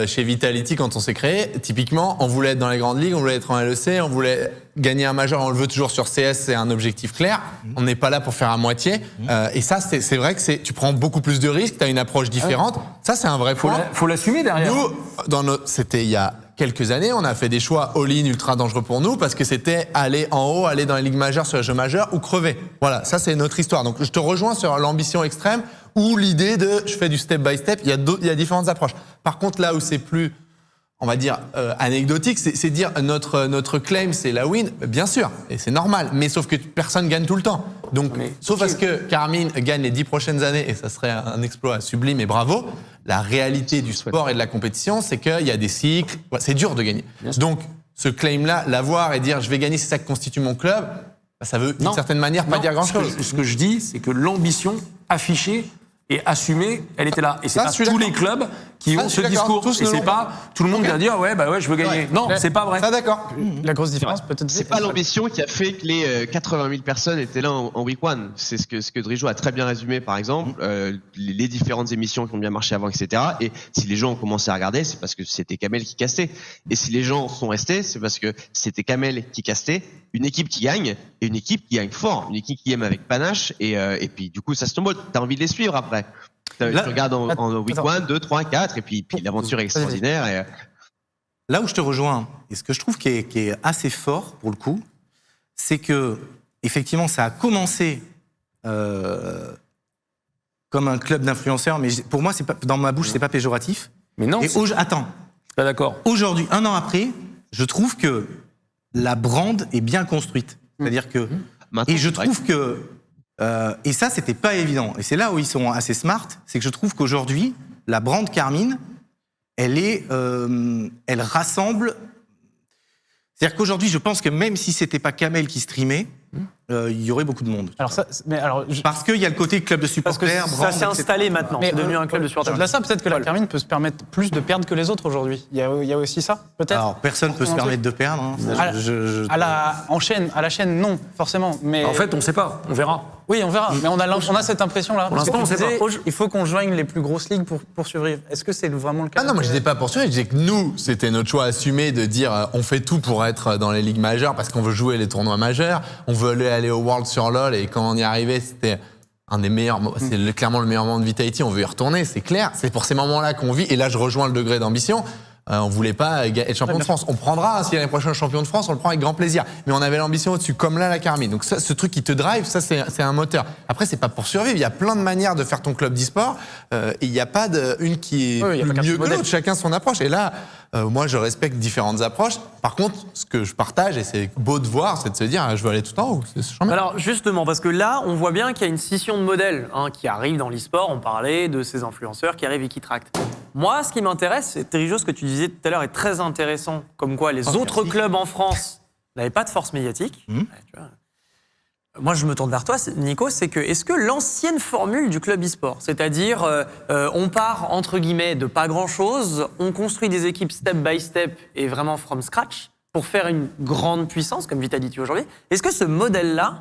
chez Vitality quand on s'est créé. Typiquement, on voulait être dans les grandes ligues, on voulait être en LEC, on voulait gagner un majeur. On le veut toujours sur CS, c'est un objectif clair. On n'est pas là pour faire à moitié. Et ça, c'est vrai que tu prends beaucoup plus de risques, tu as une approche différente. Ça, c'est un vrai point. Faut l'assumer derrière. Nous, c'était il y a quelques années, on a fait des choix all-in ultra dangereux pour nous parce que c'était aller en haut, aller dans les ligues majeures sur les jeux majeurs ou crever. Voilà, ça c'est notre histoire. Donc je te rejoins sur l'ambition extrême ou l'idée de je fais du step by step. Il y a différentes approches. Par contre, là où c'est plus, on va dire, anecdotique, c'est dire notre claim c'est la win, bien sûr, et c'est normal, mais sauf que personne gagne tout le temps. Donc, sauf à ce que Carmine gagne les 10 prochaines années, et ça serait un exploit sublime et bravo, la réalité du sport et de la compétition, c'est qu'il y a des cycles, c'est dur de gagner. Donc, ce claim-là, l'avoir et dire je vais gagner, c'est ça qui constitue mon club, bah, ça veut d'une certaine manière pas Non, dire grand-chose. Ce que je dis, c'est que l'ambition affichée et assumée, elle était là. Et c'est Ça, pas je suis tous d'accord. les clubs qui Ça, ont je suis ce d'accord. discours. Tous Et ne c'est l'ont pas tout le monde qui va dire ouais, je veux gagner. Non, c'est pas vrai. Ça, d'accord. La grosse différence, peut-être. C'est pas l'ambition qui a fait que les 80 000 personnes étaient là en week one. C'est ce que Drijo a très bien résumé, par exemple, les différentes émissions qui ont bien marché avant, etc. Et si les gens ont commencé à regarder, c'est parce que c'était Kamel qui castait. Et si les gens sont restés, c'est parce que c'était Kamel qui castait, une équipe qui gagne et une équipe qui gagne fort, une équipe qui aime avec panache. Et puis du coup, ça se tombe. T'as envie de les suivre après. Tu regardes en week Attends. 1, 2, 3, 4, et puis l'aventure est extraordinaire. Et, Là où je te rejoins, et ce que je trouve qui est assez fort pour le coup, c'est que effectivement ça a commencé comme un club d'influenceurs, mais pour moi c'est pas, dans ma bouche c'est pas péjoratif. Mais non, Et c'est attends, pas d'accord. aujourd'hui, un an après, je trouve que la brand est bien construite. C'est-à-dire que maintenant, et je c'est vrai trouve que et ça c'était pas évident. Et c'est là où ils sont assez smart, c'est que je trouve qu'aujourd'hui la brand Carmine, elle rassemble. C'est-à-dire qu'aujourd'hui, je pense que même si c'était pas Kamel qui streamait, il y aurait beaucoup de monde. Alors, Parce qu'il y a le côté club de Parce que supporters, ça brand, s'est etc. installé maintenant. C'est devenu un club de supporters. Au-delà de ça, peut-être que la Carmine peut se permettre plus de perdre que les autres aujourd'hui. Il y a aussi ça, peut-être. Alors, personne peut se permettre de perdre. Hein. À la chaîne, non, forcément. Mais En fait, on sait pas. On verra. oui, on verra. Mais on a cette impression-là. Pour l'instant, Parce que on tu sait disais, pas. Il faut qu'on joigne les plus grosses ligues pour survivre. Est-ce que c'est vraiment le cas? Ah non, moi je disais pas pour suivre, je disais que nous, c'était notre choix assumé de dire on fait tout pour être dans les ligues majeures parce qu'on veut jouer les tournois majeurs, on veut aller au World sur LoL et quand on y arrivait, c'était un des meilleurs, c'est clairement le meilleur moment de Vitality, on veut y retourner, c'est clair, c'est pour ces moments-là qu'on vit et là je rejoins le degré d'ambition. On voulait pas être champion de France. On prendra, s'il y a l'année prochaine champion de France, on le prend avec grand plaisir. Mais on avait l'ambition au-dessus, comme là, la Carmine. Donc ça, ce truc qui te drive, ça, c'est un moteur. Après, c'est pas pour survivre. Il y a plein de manières de faire ton club d'e-sport. Et il n'y a pas une qui est Oui, il y a pas qu'un mieux seul que modèle. l'autre. Chacun son approche. Et là, moi, je respecte différentes approches. Par contre, ce que je partage, et c'est beau de voir, c'est de se dire, je veux aller tout en haut. C'est charmant. Alors justement, parce que là, on voit bien qu'il y a une scission de modèles qui arrive dans l'e-sport. On parlait de ces influenceurs qui arrivent et qui tractent. Moi, ce qui m'intéresse, c'est Terrijo, ce que tu disais tout à l'heure est très intéressant, comme quoi les autres clubs en France n'avaient pas de force médiatique. Ouais, tu vois. moi je me tourne vers toi, Nico, c'est que est-ce que l'ancienne formule du club e-sport, c'est-à-dire on part entre guillemets de pas grand-chose, on construit des équipes step by step et vraiment from scratch pour faire une grande puissance comme Vitality aujourd'hui, est-ce que ce modèle-là,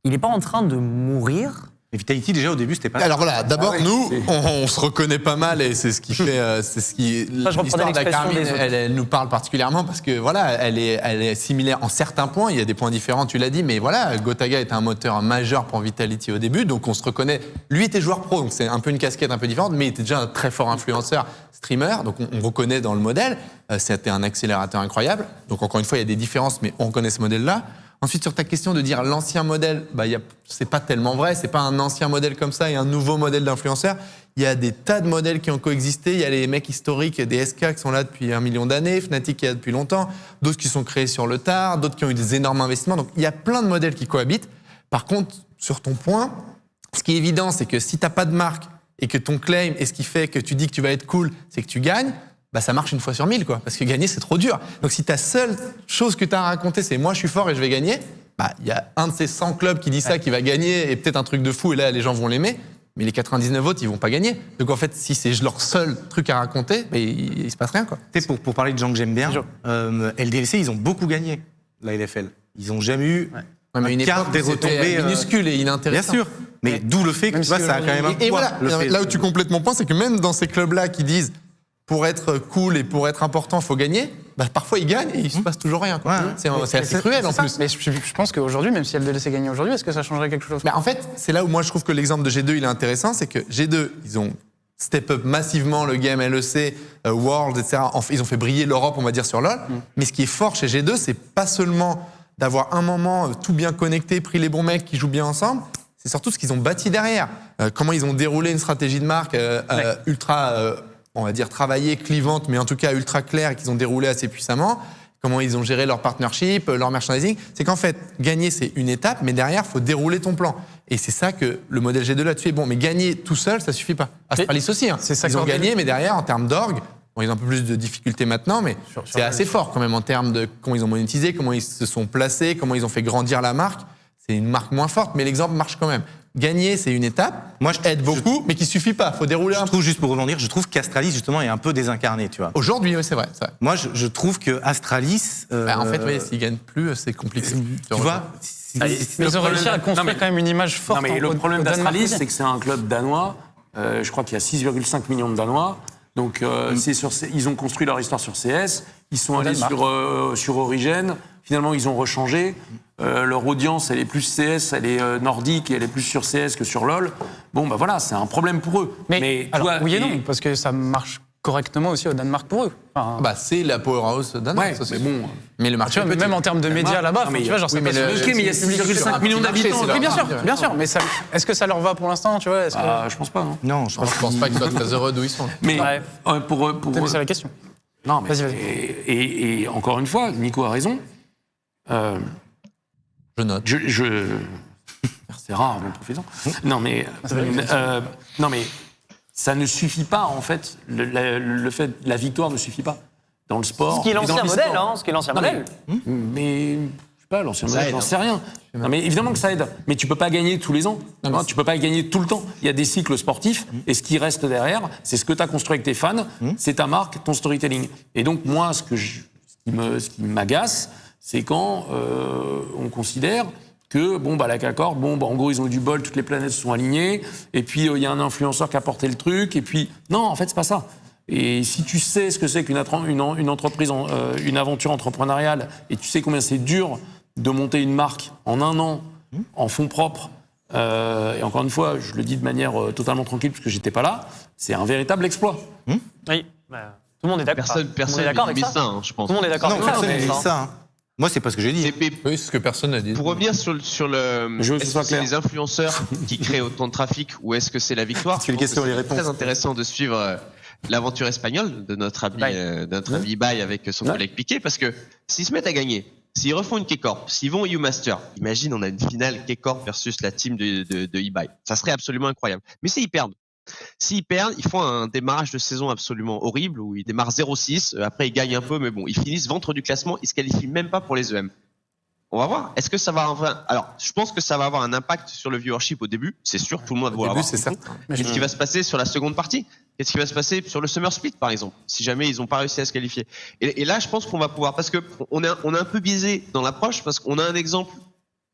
il n'est pas en train de mourir ? Et Vitality, déjà, au début, c'était pas... Alors voilà, d'abord, Ah ouais, nous, c'est- on se reconnaît pas mal et c'est ce qui fait. C'est ce qui. Ça, je reprenais L'histoire l'expression d'Akarmin, des autres. elle nous parle particulièrement parce que voilà, elle est similaire en certains points. Il y a des points différents, tu l'as dit, mais voilà, Gotaga est un moteur majeur pour Vitality au début, donc on se reconnaît. Lui était joueur pro, donc c'est un peu une casquette un peu différente, mais il était déjà un très fort influenceur, streamer, donc on reconnaît dans le modèle. C'était un accélérateur incroyable. Donc encore une fois, il y a des différences, mais on reconnaît ce modèle-là. Ensuite, sur ta question de dire l'ancien modèle, c'est pas tellement vrai. C'est pas un ancien modèle comme ça et un nouveau modèle d'influenceur. Il y a des tas de modèles qui ont coexisté. Il y a les mecs historiques, des SK qui sont là depuis 1 million d'années, Fnatic qui est là depuis longtemps, d'autres qui sont créés sur le tard, d'autres qui ont eu des énormes investissements. Donc, il y a plein de modèles qui cohabitent. Par contre, sur ton point, ce qui est évident, c'est que si t'as pas de marque et que ton claim et ce qui fait que tu dis que tu vas être cool, c'est que tu gagnes, ça marche une fois sur 1000, quoi. Parce que gagner, c'est trop dur. Donc, si ta seule chose que tu as à raconter, c'est moi, je suis fort et je vais gagner, il y a un de ces 100 clubs qui dit ça, qui va gagner, et peut-être un truc de fou, et là, les gens vont l'aimer. Mais les 99 autres, ils vont pas gagner. Donc, en fait, si c'est leur seul truc à raconter, il se passe rien, quoi. Tu sais, pour parler de gens que j'aime bien, LDLC, ils ont beaucoup gagné, la LFL. Ils ont jamais eu Ouais, mais un une quart époque, des c'était retombées... minuscule et Bien inintéressant. sûr, mais d'où le fait que Même tu vois, si ça a quand même un Et poids. voilà, le fait. là où tu complètes mon point, c'est que même dans ces clubs-là qui disent pour être cool et pour être important, il faut gagner, parfois ils gagnent et il se passe toujours rien, quoi. Ouais. C'est assez cruel en ça. plus. Mais je pense qu'aujourd'hui, même si LDLC gagnait aujourd'hui, est-ce que ça changerait quelque chose? Mais en fait, c'est là où moi je trouve que l'exemple de G2 il est intéressant, c'est que G2, ils ont step up massivement le game LEC, World, etc. Ils ont fait briller l'Europe, on va dire, sur LoL. Mais ce qui est fort chez G2, c'est pas seulement d'avoir un moment tout bien connecté, pris les bons mecs qui jouent bien ensemble, c'est surtout ce qu'ils ont bâti derrière. Comment ils ont déroulé une stratégie de marque ultra, on va dire, travaillée, clivante, mais en tout cas ultra claire et qu'ils ont déroulé assez puissamment. Comment ils ont géré leur partnership, leur merchandising. C'est qu'en fait, gagner, c'est une étape, mais derrière, il faut dérouler ton plan. Et c'est ça que le modèle G2 là-dessus est bon. Mais gagner tout seul, ça suffit pas. Astralis aussi, hein. c'est ça Ils ont qu'Ordel- gagné, mais derrière, en termes d'org, ils ont un peu plus de difficultés maintenant, mais c'est assez fort quand même en termes de comment ils ont monétisé, comment ils se sont placés, comment ils ont fait grandir la marque. C'est une marque moins forte, mais l'exemple marche quand même. Gagner, c'est une étape. Moi, aide beaucoup, mais qui suffit pas. Faut dérouler un Je peu. trouve, juste pour rebondir, je trouve qu'Astralis, justement, est un peu désincarné, tu vois. Aujourd'hui, oui, c'est vrai. Moi, je trouve que Astralis... En fait, oui, s'ils gagnent plus, c'est compliqué. tu vois, Mais ils ont réussi à construire Non, mais- quand même une image forte. Non, mais le au problème Danemark d'Astralis, aussi. c'est que c'est un club danois. Je crois qu'il y a 6,5 millions de Danois. Donc, ils ont construit leur histoire sur CS. Ils sont allés Danemark. sur Origin. Finalement, ils ont rechangé. Leur audience, elle est plus CS, elle est nordique et elle est plus sur CS que sur LoL. Bon, bah voilà, c'est un problème pour eux. Mais alors, toi, oui et non, parce que ça marche correctement aussi au Danemark pour eux. Enfin, C'est la powerhouse danoise, Ouais, ça, c'est mais bon. Mais le marché tu vois, est petit. même en termes de médias là-bas, Non, mais tu vois, genre, oui, c'est mais pas le- sur- ok, mais il y a 6,5 millions d'habitants. Oui, bien sûr, marché, bien sûr. Mais est-ce que ça leur va pour l'instant, tu vois? Est-ce que... Je pense pas, non. non, Je pense pas qu'ils soient très heureux d'où ils sont. Mais Ouais. pour C'est la question. non, mais Vas-y. et encore une fois, Nico a raison. Je note. C'est rare, mon professeur. Non, mais ça ne suffit pas, en fait. Le fait, la victoire ne suffit pas dans le sport. Ce qui est et dans l'ancien l'e-sport. modèle, hein, ce qui est l'ancien Non, modèle. mais je sais pas, l'ancien modèle, aide, j'en hein. sais rien. Non, mais évidemment que ça aide. Mais tu peux pas gagner tous les ans. Tu peux pas gagner tout le temps. Il y a des cycles sportifs et ce qui reste derrière, c'est ce que tu as construit avec tes fans, c'est ta marque, ton storytelling. Et donc, moi, ce qui m'agace, c'est quand on considère que, la K-Corp, en gros, ils ont eu du bol, toutes les planètes se sont alignées, et puis il y a un influenceur qui a porté le truc, et puis, non, en fait, c'est pas ça. Et si tu sais ce que c'est qu'une entreprise, une aventure entrepreneuriale, et tu sais combien c'est dur de monter une marque en un an, en fonds propres, et encore une fois, je le dis de manière totalement tranquille, parce que j'étais pas là, c'est un véritable exploit. Oui, bah, tout le monde est d'accord. Personne Tout le monde est d'accord avec dit ça. ça, hein, je pense. Tout le monde est d'accord non, avec ça. personne mais- ne dit ça. Hein. Moi, c'est pas ce que j'ai dit. Et- et Oui, c'est ce que personne n'a dit. Pour revenir sur le Je veux que ce est-ce soit que c'est clair. les influenceurs qui créent autant de trafic ou est-ce que c'est la victoire? C'est les Je pense questions que et les c'est réponses. Très intéressant de suivre l'aventure espagnole de notre ami Ibai avec son collègue Piqué, parce que s'ils se mettent à gagner, s'ils refont une K-Corp, s'ils vont au U-Master, imagine on a une finale K-Corp versus la team de Ibai, ça serait absolument incroyable. Mais s'ils perdent, ils font un démarrage de saison absolument horrible où ils démarrent 0-6, après ils gagnent un peu, mais bon, ils finissent ventre du classement, ils se qualifient même pas pour les EM. On va voir. Est-ce que ça va avoir Alors, je pense que ça va avoir un impact sur le viewership au début. C'est sûr, tout le monde va Au début, avoir. c'est certain. Qu'est-ce qui va se passer sur la seconde partie? Qu'est-ce qui va se passer sur le Summer Split, par exemple, si jamais ils n'ont pas réussi à se qualifier? Et là, je pense qu'on va pouvoir, parce que on est un peu biaisé dans l'approche, parce qu'on a un exemple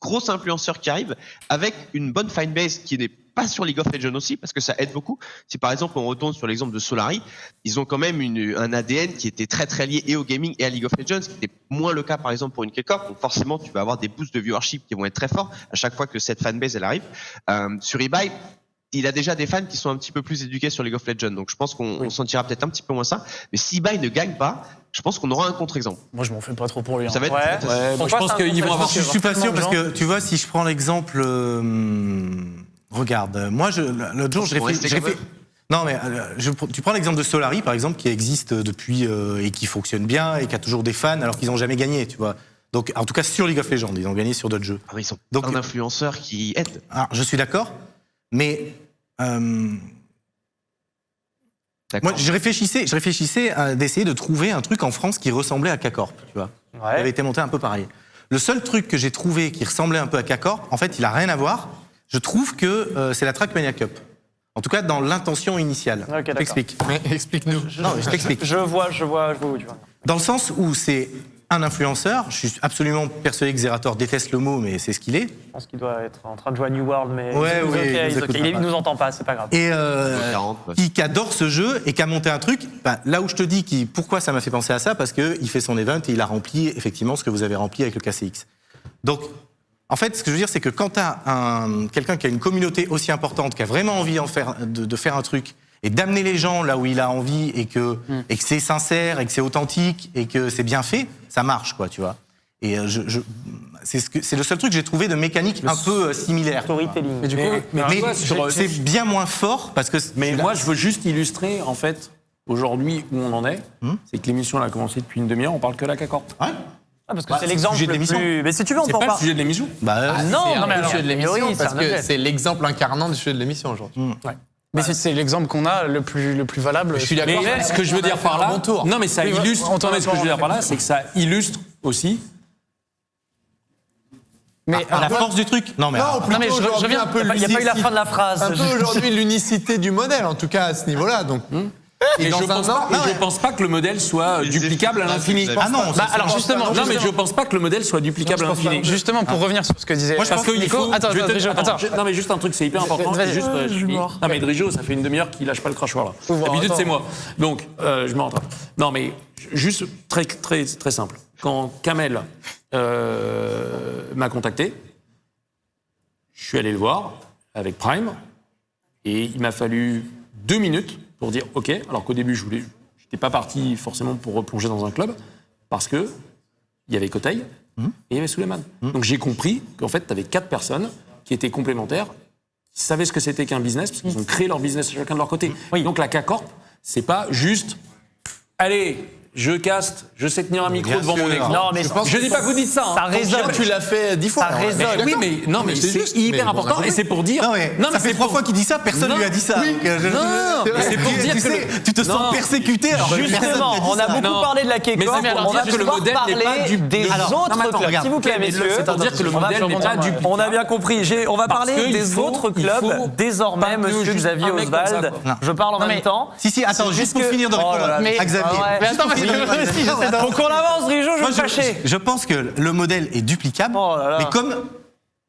gros influenceur qui arrive avec une bonne fanbase qui n'est pas sur League of Legends aussi, parce que ça aide beaucoup. Si par exemple on retourne sur l'exemple de Solari, ils ont quand même un ADN qui était très très lié et au gaming et à League of Legends, ce qui était moins le cas par exemple pour une K-Corp. Donc forcément tu vas avoir des boosts de viewership qui vont être très forts à chaque fois que cette fanbase elle arrive. Sur eBay, il a déjà des fans qui sont un petit peu plus éduqués sur League of Legends, donc je pense qu'on sentira peut-être un petit peu moins ça. Mais si eBay ne gagne pas, je pense qu'on aura un contre-exemple. Moi, je m'en fais pas trop pour lui. Ça va être Moi, je pense qu'ils vont avoir. Je suis pas sûr parce que tu vois, si je prends l'exemple, regarde, moi, l'autre jour, je réfléchis. Non, mais tu prends l'exemple de Solari, par exemple, qui existe depuis et qui fonctionne bien et qui a toujours des fans alors qu'ils n'ont jamais gagné, tu vois. Donc, en tout cas, sur League of Legends, ils ont gagné sur d'autres jeux. Ah oui, ils sont Donc, un influenceur qui aide. Alors, je suis d'accord, mais D'accord. moi, je réfléchissais à d'essayer de trouver un truc en France qui ressemblait à K-Corp, tu vois. Il avait été monté un peu pareil. Le seul truc que j'ai trouvé qui ressemblait un peu à K-Corp, en fait, il a rien à voir. Je trouve que c'est la Trackmania Cup. En tout cas, dans l'intention initiale. Ok, Je t'explique. Mais explique-nous. Non, mais je t'explique. Je vois où tu vas. Dans le sens où c'est un influenceur, je suis absolument persuadé que Zerator déteste le mot, mais c'est ce qu'il est. Je pense qu'il doit être en train de jouer à New World, mais Ouais, il oui, il nous écoute il pas. nous entend pas, c'est pas grave. Et 40, ouais. qui adore ce jeu et qui a monté un truc. Ben, là où je te dis pourquoi ça m'a fait penser à ça, parce qu'il fait son event et il a rempli effectivement ce que vous avez rempli avec le KCX. Donc, en fait, ce que je veux dire, c'est que quand tu as quelqu'un qui a une communauté aussi importante, qui a vraiment envie de faire un truc et d'amener les gens là où il a envie et que c'est sincère et que c'est authentique et que c'est bien fait, ça marche, quoi, tu vois. Et c'est le seul truc que j'ai trouvé de mécanique un peu similaire. Storytelling. Mais du coup, Mais c'est bien moins fort parce que. Mais moi, je veux juste illustrer, en fait, aujourd'hui où on en est. C'est que l'émission elle a commencé depuis une demi-heure, on parle que la K-Corp. Ouais. Ah, parce que Bah, c'est c'est l'exemple le sujet de le l'émission. plus. Mais si tu veux, on C'est peut en pas le parler. sujet de l'émission. Bah, non, C'est non, un mais peu le alors, sujet de l'émission oui, c'est parce un que objet. c'est l'exemple incarnant du sujet de l'émission aujourd'hui. Mais c'est l'exemple qu'on a le plus valable. Je suis d'accord. Mais ce que je veux dire par là, non mais ça Oui, illustre. on t'en Non, mais a ce que je veux pas dire par là, c'est que ça illustre aussi. Mais la force du truc. Non, mais. alors, non, mais je reviens un peu. Il n'y a pas eu la fin de la phrase. Un peu aujourd'hui l'unicité du modèle, en tout cas à ce niveau-là. Donc, Et je pense pas que le modèle soit duplicable à l'infini. Ah non, Bah, alors justement, Non mais je pense pas que le modèle soit duplicable à l'infini. Justement, pour revenir sur ce que disait. Moi, je Parce pense qu'il Nico, faut. attends, je vais te- Drijo, attends. Non mais juste un truc, c'est hyper important. Vas-y, c'est juste, je suis mort. Non mais Drijo, ça fait une demi-heure qu'il lâche pas le crachoir là. Ouvre, D'habitude attends. c'est moi. Donc je me rattrape. Non mais juste très simple. Quand Kamel m'a contacté, je suis allé le voir avec Prime et il m'a fallu 2 minutes pour dire OK. Alors qu'au début j'étais pas parti forcément pour replonger dans un club parce que il y avait Kotei et il y avait Suleiman. Donc j'ai compris qu'en fait tu avais 4 personnes qui étaient complémentaires, qui savaient ce que c'était qu'un business parce qu'ils ont créé leur business chacun de leur côté. Donc la K-Corp, c'est pas juste allez, je caste, je sais tenir un micro Bien devant sûr. mon écran. Non, mais je dis pas que vous dites ça. ça Hein. résonne. tu l'as fait 10 fois. Ça alors, résonne. je suis Oui, d'accord. mais non, mais c'est c'est juste, hyper mais bon, important et c'est pour dire. Non, mais ça fait 3 fois qu'il dit ça, personne lui a dit ça. Donc, Non, mais c'est pour dire tu que sais, tu te sens Non. persécuté. Alors que personne Justement, t'a dit on a ça. beaucoup Non. parlé de la Mais K-Corp, c'est pour on va dire que le pouvoir modèle n'est pas parler du- des Alors, non, autres mais attends, clubs. regarde. S'il vous plaît, Mais messieurs. c'est pour dire que le On va modèle n'est rebondir, pas ouais. duplicable. On a bien compris. On va Parce parler que des il faut- autres il clubs. faut Désormais, pas que monsieur juste Xavier un mec comme ça, Oswald. quoi. Je parle en Non, même mais- temps. Si, attends, juste pour finir de Oh là répondre là, à Xavier. Ouais. Mais attends, parce que si, j'essaie de. Faut qu'on avance, Drijo, je Moi, vais me fâcher. je pense que le modèle est duplicable, Oh là là.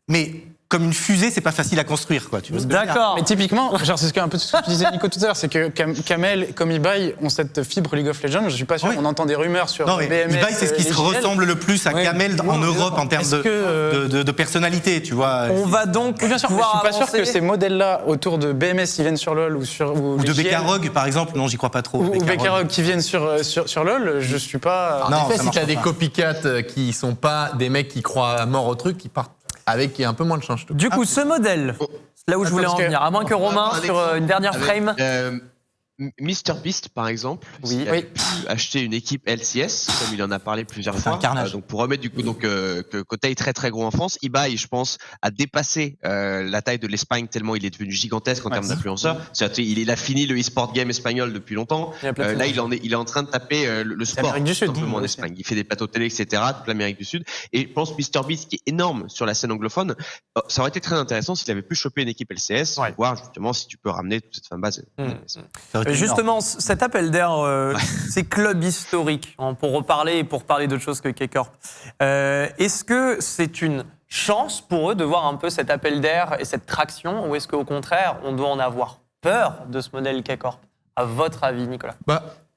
mais comme une fusée, c'est pas facile à construire, quoi. Tu vois ce que je veux dire ? D'accord. Mais typiquement, genre, c'est un peu ce que tu disais, Nico, tout à l'heure, c'est que Kamel, comme eBay, ont cette fibre League of Legends. Je suis pas sûr. Oui. On entend des rumeurs sur Non, mais BMS. eBay, c'est ce qui se les JL. ressemble le plus à Kamel en Europe en termes Est-ce que, de personnalité, tu vois. On va donc Oui, bien sûr, mais je pouvoir suis pas sûr avancer. que ces modèles-là autour de BMS qui viennent sur LoL ou Ou de les JL, Bekarog, par exemple, non, j'y crois pas trop. ou Bekarog qui viennent sur LoL, je suis pas. Non, En effet, ça si marche t'as des pas. copycats qui sont pas des mecs qui croient à mort au truc, qui partent avec un peu moins de change. Du coup, ce modèle, là où je voulais en parce que- venir, à moins que Romain, sur une dernière frame. MrBeast, par exemple, Oui. il a pu acheter une équipe LCS, comme il en a parlé plusieurs C'est fois. un carnage. Donc pour remettre du coup que Kotai est très très gros en France, eBay, je pense, a dépassé la taille de l'Espagne tellement il est devenu gigantesque en termes d'influenceurs. C'est-à-dire, il a fini le e-sport game espagnol depuis longtemps. Il Là, il est en train de taper le sport l'Amérique du Sud, tout simplement en aussi. Espagne. Il fait des plateaux télé, etc. Toute l'Amérique du Sud. Et je pense MrBeast, qui est énorme sur la scène anglophone, ça aurait été très intéressant s'il avait pu choper une équipe LCS, Ouais. voir justement si tu peux ramener toute cette fanbase. Ça aurait été Justement, cet appel d'air, ces clubs historiques, hein, pour reparler et pour parler d'autre chose que K-Corp, est-ce que c'est une chance pour eux de voir un peu cet appel d'air et cette traction, ou est-ce qu'au contraire, on doit en avoir peur de ce modèle K-Corp? À votre avis, Nicolas?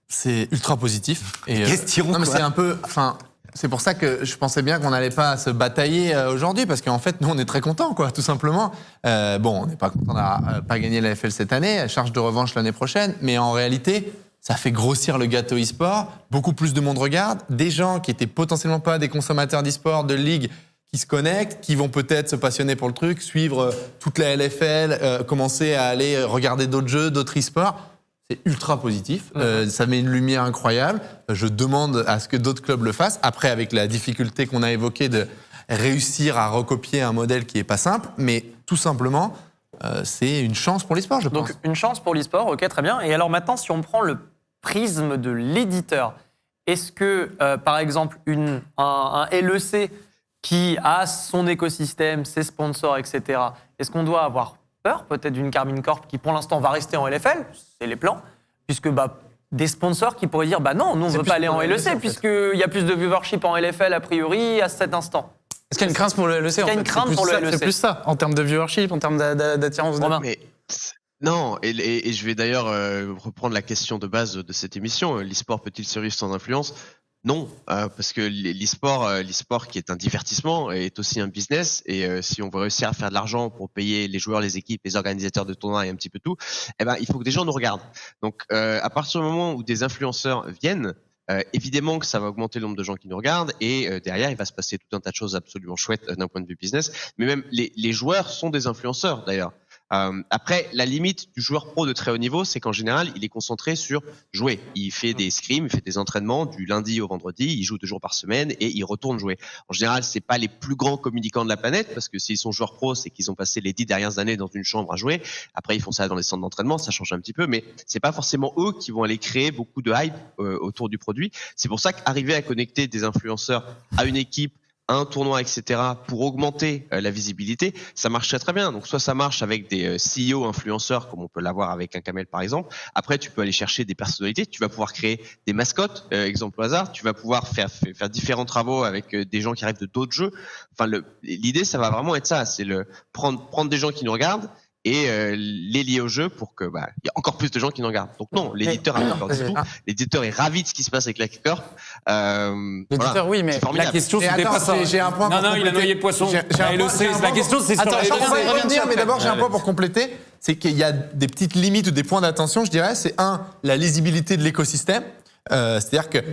C'est ultra positif. Et, Question, non, mais quoi. c'est un peu. Enfin, c'est pour ça que je pensais bien qu'on n'allait pas se batailler aujourd'hui, parce qu'en fait, nous, on est très contents, quoi, tout simplement. Bon, on n'est pas content d'avoir pas gagné la FL cette année, charge de revanche l'année prochaine, mais en réalité, ça fait grossir le gâteau e-sport. Beaucoup plus de monde regarde. Des gens qui étaient potentiellement pas des consommateurs d'e-sport, de ligue, qui se connectent, qui vont peut-être se passionner pour le truc, suivre toute la LFL, commencer à aller regarder d'autres jeux, d'autres e-sports. C'est ultra positif. Ça met une lumière incroyable. Je demande à ce que d'autres clubs le fassent. Après, avec la difficulté qu'on a évoquée de réussir à recopier un modèle qui est pas simple, mais tout simplement, c'est une chance pour l'e-sport, je pense. Donc, une chance pour l'e-sport, ok, très bien. Et alors maintenant, si on prend le prisme de l'éditeur, est-ce que, par exemple, un LEC qui a son écosystème, ses sponsors, etc., est-ce qu'on doit avoir peur peut-être d'une Karmine Corp qui, pour l'instant, va rester en LFL, c'est les plans, puisque des sponsors qui pourraient dire non, nous, on ne veut pas aller en LEC, puisqu'il y a plus de viewership en LFL, a priori, à cet instant. Est-ce qu'il y a une crainte pour le LEC? Est-ce qu'il y a une crainte pour le LEC? C'est plus ça, en termes de viewership, en termes d'attirance de... Romain. Mais non, et je vais d'ailleurs reprendre la question de base de cette émission. L'e-sport peut-il survivre sans influence? Non, parce que l'e-sport qui est un divertissement est aussi un business, et si on veut réussir à faire de l'argent pour payer les joueurs, les équipes, les organisateurs de tournois et un petit peu tout, il faut que des gens nous regardent. Donc à partir du moment où des influenceurs viennent, évidemment que ça va augmenter le nombre de gens qui nous regardent, et derrière il va se passer tout un tas de choses absolument chouettes d'un point de vue business. Mais même les joueurs sont des influenceurs d'ailleurs. Après, la limite du joueur pro de très haut niveau, c'est qu'en général, il est concentré sur jouer. Il fait des scrims, il fait des entraînements du lundi au vendredi, il joue 2 jours par semaine et il retourne jouer. En général, c'est pas les plus grands communicants de la planète, parce que s'ils sont joueurs pro, c'est qu'ils ont passé les 10 dernières années dans une chambre à jouer. Après, ils font ça dans les centres d'entraînement, ça change un petit peu, mais c'est pas forcément eux qui vont aller créer beaucoup de hype autour du produit. C'est pour ça qu'arriver à connecter des influenceurs à une équipe, un tournoi, etc., pour augmenter la visibilité, ça marche très très bien. Donc soit ça marche avec des CEO influenceurs, comme on peut l'avoir avec un Kamel par exemple. Après, tu peux aller chercher des personnalités, tu vas pouvoir créer des mascottes, exemple au hasard, tu vas pouvoir faire différents travaux avec des gens qui arrivent de d'autres jeux. Enfin, l'idée, ça va vraiment être ça, c'est prendre des gens qui nous regardent et les lier au jeu pour que y a encore plus de gens qui nous regardent. Donc non, l'éditeur a pas peur du tout. L'éditeur est ravi de ce qui se passe avec la K-Corp. L'éditeur, oui, mais c'est formidable. La question, Et c'était attends, pas ça. j'ai un point pour Non, il a compléter. noyé le poisson. J'ai un LEC, point- la question, c'est sur Attends, la attends, LEC. On va y revient revenir, mais après. d'abord, j'ai un point pour compléter. C'est qu'il y a des petites limites ou des points d'attention, je dirais. C'est la lisibilité de l'écosystème. C'est-à-dire que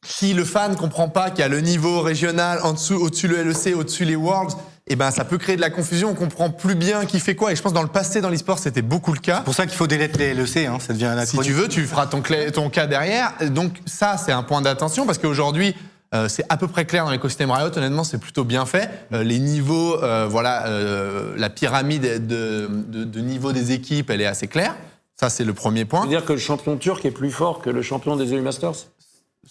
si le fan ne comprend pas qu'il y a le niveau régional en dessous, au-dessus le LEC, au-dessus les Worlds, ça peut créer de la confusion. On comprend plus bien qui fait quoi. Et je pense dans le passé, dans l'e-sport, c'était beaucoup le cas. C'est pour ça qu'il faut délettre les LEC, ça devient un Si tu veux, tu feras ton cas derrière. Donc ça, c'est un point d'attention parce qu'aujourd'hui, c'est à peu près clair dans l'écosystème Riot. Honnêtement, c'est plutôt bien fait. Les niveaux, la pyramide de niveau des équipes, elle est assez claire. Ça, c'est le premier point. C'est-à-dire que le champion turc est plus fort que le champion des EU Masters?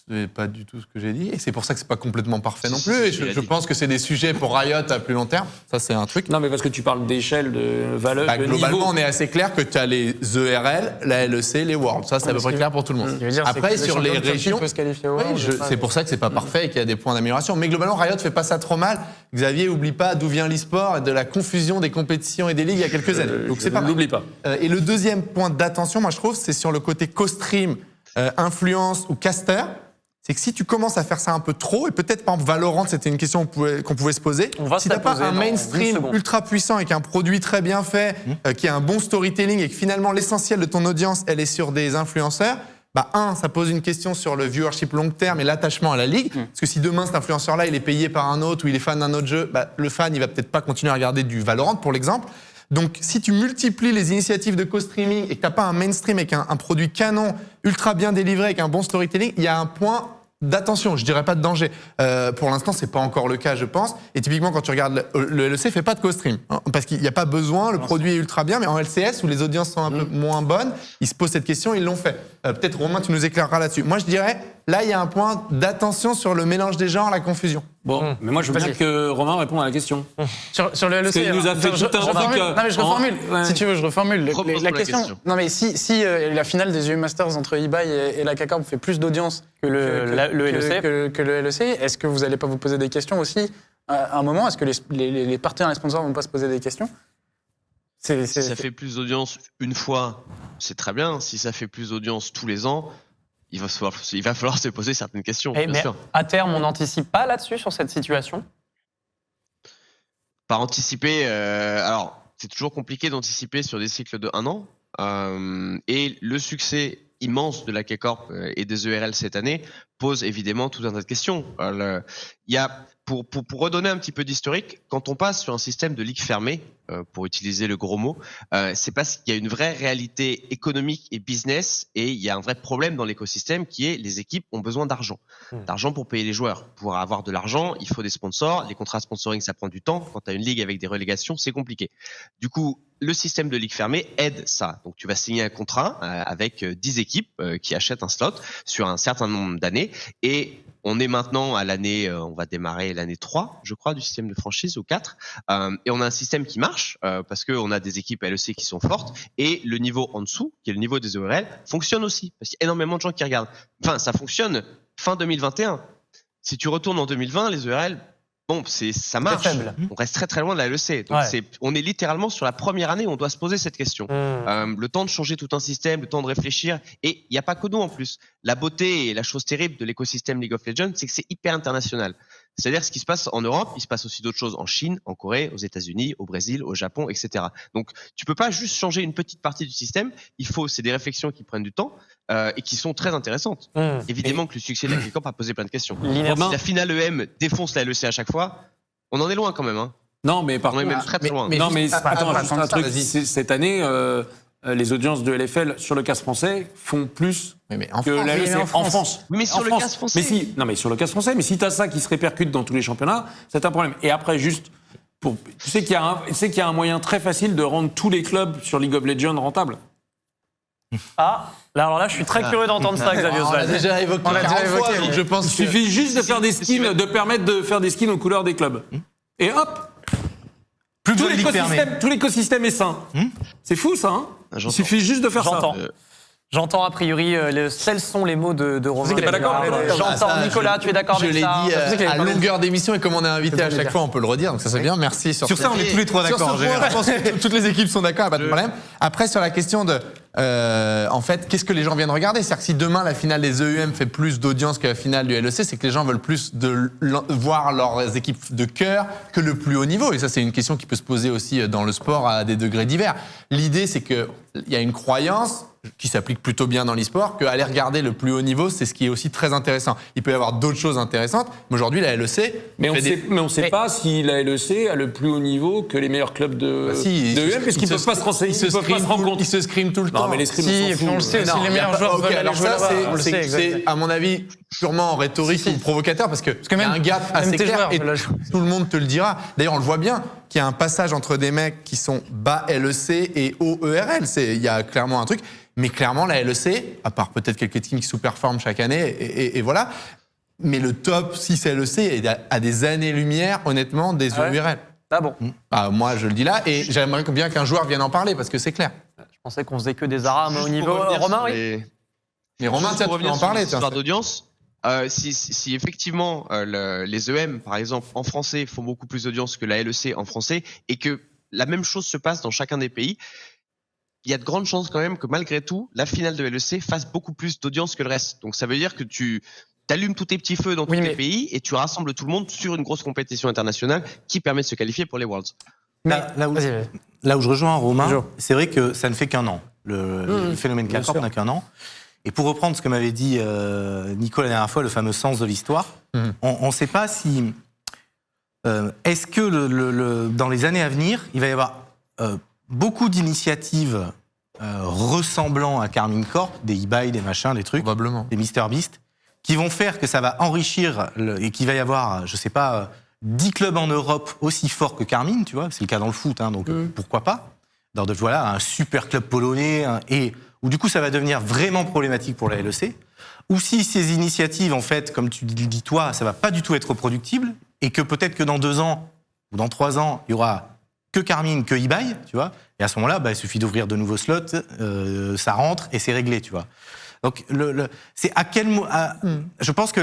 C'est pas du tout ce que j'ai dit. Et c'est pour ça que c'est pas complètement parfait non Si, plus. si, Et tu l'as je dit. pense que c'est des sujets pour Riot à plus long terme. Ça, c'est un truc. Non, mais parce que tu parles d'échelle, de valeur, de Globalement, niveau. on est assez clair que tu as les ERL, la LEC, les Worlds. Ça, c'est à peu près clair pour tout le monde. Ce qui veut dire, c'est Après, que le sur les champion de Turquie régions, peut se qualifier au oui, World, c'est pour ça que c'est pas parfait et qu'il y a des points d'amélioration. Mais globalement, Riot fait pas ça trop mal. Xavier, oublie pas d'où vient l'e-sport et de la confusion des compétitions et des ligues il y a quelques années. Donc c'est pas mal. N'oublie pas. Et le deuxième point d'attention, moi je trouve, c'est sur le côté co-stream, influence ou caster. C'est que si tu commences à faire ça un peu trop, et peut-être par exemple Valorant, c'était une question qu'on pouvait se poser, On va si se t'as la pas poser un dans 10 mainstream secondes. ultra puissant avec un produit très bien fait, qui a un bon storytelling et que finalement l'essentiel de ton audience, elle est sur des influenceurs, ça pose une question sur le viewership long terme et l'attachement à la ligue. Parce que si demain cet influenceur-là, il est payé par un autre ou il est fan d'un autre jeu, le fan, il va peut-être pas continuer à regarder du Valorant, pour l'exemple. Donc, si tu multiplies les initiatives de co-streaming et que tu n'as pas un mainstream avec un produit canon, ultra bien délivré, avec un bon storytelling, il y a un point d'attention, je dirais pas de danger. Pour l'instant, c'est pas encore le cas, je pense. Et typiquement, quand tu regardes le LEC, fait pas de co-stream, hein, parce qu'il n'y a pas besoin. Le produit est ultra bien, mais en LCS où les audiences sont un peu moins bonnes, ils se posent cette question, ils l'ont fait. Peut-être Romain, tu nous éclaireras là-dessus. Moi, je dirais, là, il y a un point d'attention sur le mélange des genres, la confusion. Bon, mais moi je veux bien que Romain réponde à la question. Sur le LEC, Parce qu'il nous a fait tout un truc, non mais je reformule. ouais. Si tu veux, je reformule. Repose-moi La question. Non mais si la finale des EU Masters entre eBay et la CACORP fait plus d'audience Que le LEC. que le LEC, est-ce que vous n'allez pas vous poser des questions aussi à un moment? Est-ce que les partenaires et les sponsors vont pas se poser des questions? Si ça fait plus d'audience une fois, c'est très bien. Si ça fait plus d'audience tous les ans, il va falloir se poser certaines questions, bien Mais sûr. à terme, on n'anticipe pas là-dessus, sur cette situation? Par anticiper, alors c'est toujours compliqué d'anticiper sur des cycles de 1 an. Et le succès immense de la K-Corp et des ERL cette année pose évidemment tout un tas de questions. Il y a, pour redonner un petit peu d'historique, quand on passe sur un système de ligue fermée, pour utiliser le gros mot, c'est parce qu'il y a une vraie réalité économique et business, et il y a un vrai problème dans l'écosystème qui est les équipes ont besoin d'argent. D'argent pour payer les joueurs. Pour avoir de l'argent, il faut des sponsors. Les contrats sponsoring, ça prend du temps. Quand tu as une ligue avec des relégations, c'est compliqué. Du coup, le système de ligue fermée aide ça. Donc, tu vas signer un contrat avec 10 équipes qui achètent un slot sur un certain nombre d'années. Et on est maintenant à l'année, on va démarrer l'année 3, je crois, du système de franchise, ou 4. Et on a un système qui marche parce qu'on a des équipes LEC qui sont fortes. Et le niveau en dessous, qui est le niveau des ORL, fonctionne aussi. Parce qu'il y a énormément de gens qui regardent. Enfin, ça fonctionne fin 2021. Si tu retournes en 2020, les ORL... Bon, ça marche. faible. On reste très très loin de la LEC. Donc on est littéralement sur la première année où on doit se poser cette question. Le temps de changer tout un système, le temps de réfléchir. Et il n'y a pas que nous en plus. La beauté et la chose terrible de l'écosystème League of Legends, c'est que c'est hyper international. C'est-à-dire ce qui se passe en Europe, il se passe aussi d'autres choses en Chine, en Corée, aux États-Unis, au Brésil, au Japon, etc. Donc tu peux pas juste changer une petite partie du système. C'est des réflexions qui prennent du temps et qui sont très intéressantes. Évidemment que le succès de la K-Corp a posé plein de questions. Si la finale EM défonce la LEC à chaque fois, on en est loin quand même. Hein. Non, mais par On est contre, même très très loin. non, mais attends, juste un truc. vas-y. Cette année, les audiences de LFL sur le casse français font plus Mais en que France, la LEC en France. Mais sur En le France. casse français. Mais si, non, mais sur le casse français. Mais si tu as ça qui se répercute dans tous les championnats, c'est un problème. Et après, juste, tu sais qu'il y a un moyen très facile de rendre tous les clubs sur League of Legends rentables. Alors là, je suis très curieux d'entendre ça, Xavier On l'a Oswald. déjà évoqué. On l'a déjà 40 fois, évoqué, donc mais- je pense Il suffit juste de faire des skins, de permettre de faire des skins aux couleurs des clubs. Et hop, plus tout de ligue fermée. l'écosystème est sain. C'est fou ça, hein. Il J'entends. suffit juste de faire ça. J'entends. J'entends a priori, tels sont les mots de Romain. T'es pas d'accord, toi J'entends. Ça, Nicolas, tu es d'accord Je avec l'ai ça? dit sais qu'il à avait parlé de- longueur d'émission et comme on est invité C'est à pour chaque le fois, on peut le redire, donc ça c'est bien. Merci. Sur ça, on est tous les trois Sur d'accord. ce point, je pense que toutes les équipes sont d'accord, pas de problème. Après, sur la question de, en fait, qu'est-ce que les gens viennent regarder? C'est-à-dire que si demain la finale des EUM fait plus d'audience que la finale du LEC, c'est que les gens veulent plus voir leurs équipes de cœur que le plus haut niveau. Et ça, c'est une question qui peut se poser aussi dans le sport à des degrés divers. L'idée, c'est qu'il y a une croyance qui s'applique plutôt bien dans l'e-sport, qu'aller regarder le plus haut niveau, c'est ce qui est aussi très intéressant. Il peut y avoir d'autres choses intéressantes, mais aujourd'hui, la LEC... Mais on fait des- ne sait pas si la LEC a le plus haut niveau que les meilleurs clubs de Bah si, EM, parce qu'ils ne peuvent pas se renseigner, ils peuvent pas se rendre compte. Ils se scriment tout le temps. Non, mais les scrims, Si, on et s'en puis on le fout. sait aussi, Non, les y a meilleurs pas- joueurs ok, veulent aller alors jouer ça, là-bas. On le sait, c'est, exactement. à mon avis, purement rhétorique ou provocateur, parce que que y a même- un gap même assez tes clair joueurs et veulent aller jouer. tout le monde te le dira. D'ailleurs, on le voit bien qu'il y a un passage entre des mecs qui sont bas LEC et haut ERL. Il y a clairement un truc. Mais clairement, la LEC, à part peut-être quelques teams qui sous-performent chaque année, et voilà, mais le top 6 LEC est à des années-lumière, honnêtement, des Ah ouais EURL. Ah bon? Ah, moi, je le dis là, et j'aimerais bien qu'un joueur vienne en parler, parce que c'est clair. Je pensais qu'on faisait que des Arabes au Juste niveau. pour revenir Romain, sur oui? les- Mais Romain, Juste tiens, pour tu peux revenir en sur parler. les tiens. histoires d'audience, si effectivement les EM, par exemple, en français, font beaucoup plus d'audience que la LEC en français, et que la même chose se passe dans chacun des pays, il y a de grandes chances quand même que malgré tout, la finale de LEC fasse beaucoup plus d'audience que le reste. Donc ça veut dire que tu allumes tous tes petits feux dans tous Oui, les mais- pays et tu rassembles tout le monde sur une grosse compétition internationale qui permet de se qualifier pour les Worlds. Là où, Vas-y, vas-y. là où je rejoins Romain, Bonjour. c'est vrai que ça ne fait qu'un an. Le phénomène bien K-Corp sûr. n'a qu'un an. Et pour reprendre ce que m'avait dit Nico la dernière fois, le fameux sens de l'histoire, on ne sait pas si... est-ce que dans les années à venir, il va y avoir beaucoup d'initiatives ressemblant à Carmine Corp, des eBay, des machins, des trucs, Probablement. des MrBeast, qui vont faire que ça va enrichir et qu'il va y avoir, je sais pas, 10 clubs en Europe aussi forts que Carmine, tu vois, c'est le cas dans le foot, hein, donc pourquoi pas. Voilà, un super club polonais, où du coup ça va devenir vraiment problématique pour la LEC, ou si ces initiatives, en fait, comme tu le dis toi, ça va pas du tout être reproductible, et que peut-être que dans 2 ans ou dans 3 ans, il y aura que Carmine, que eBay, tu vois, et à ce moment-là, il suffit d'ouvrir de nouveaux slots, ça rentre et c'est réglé, tu vois. Donc, c'est à quel je pense que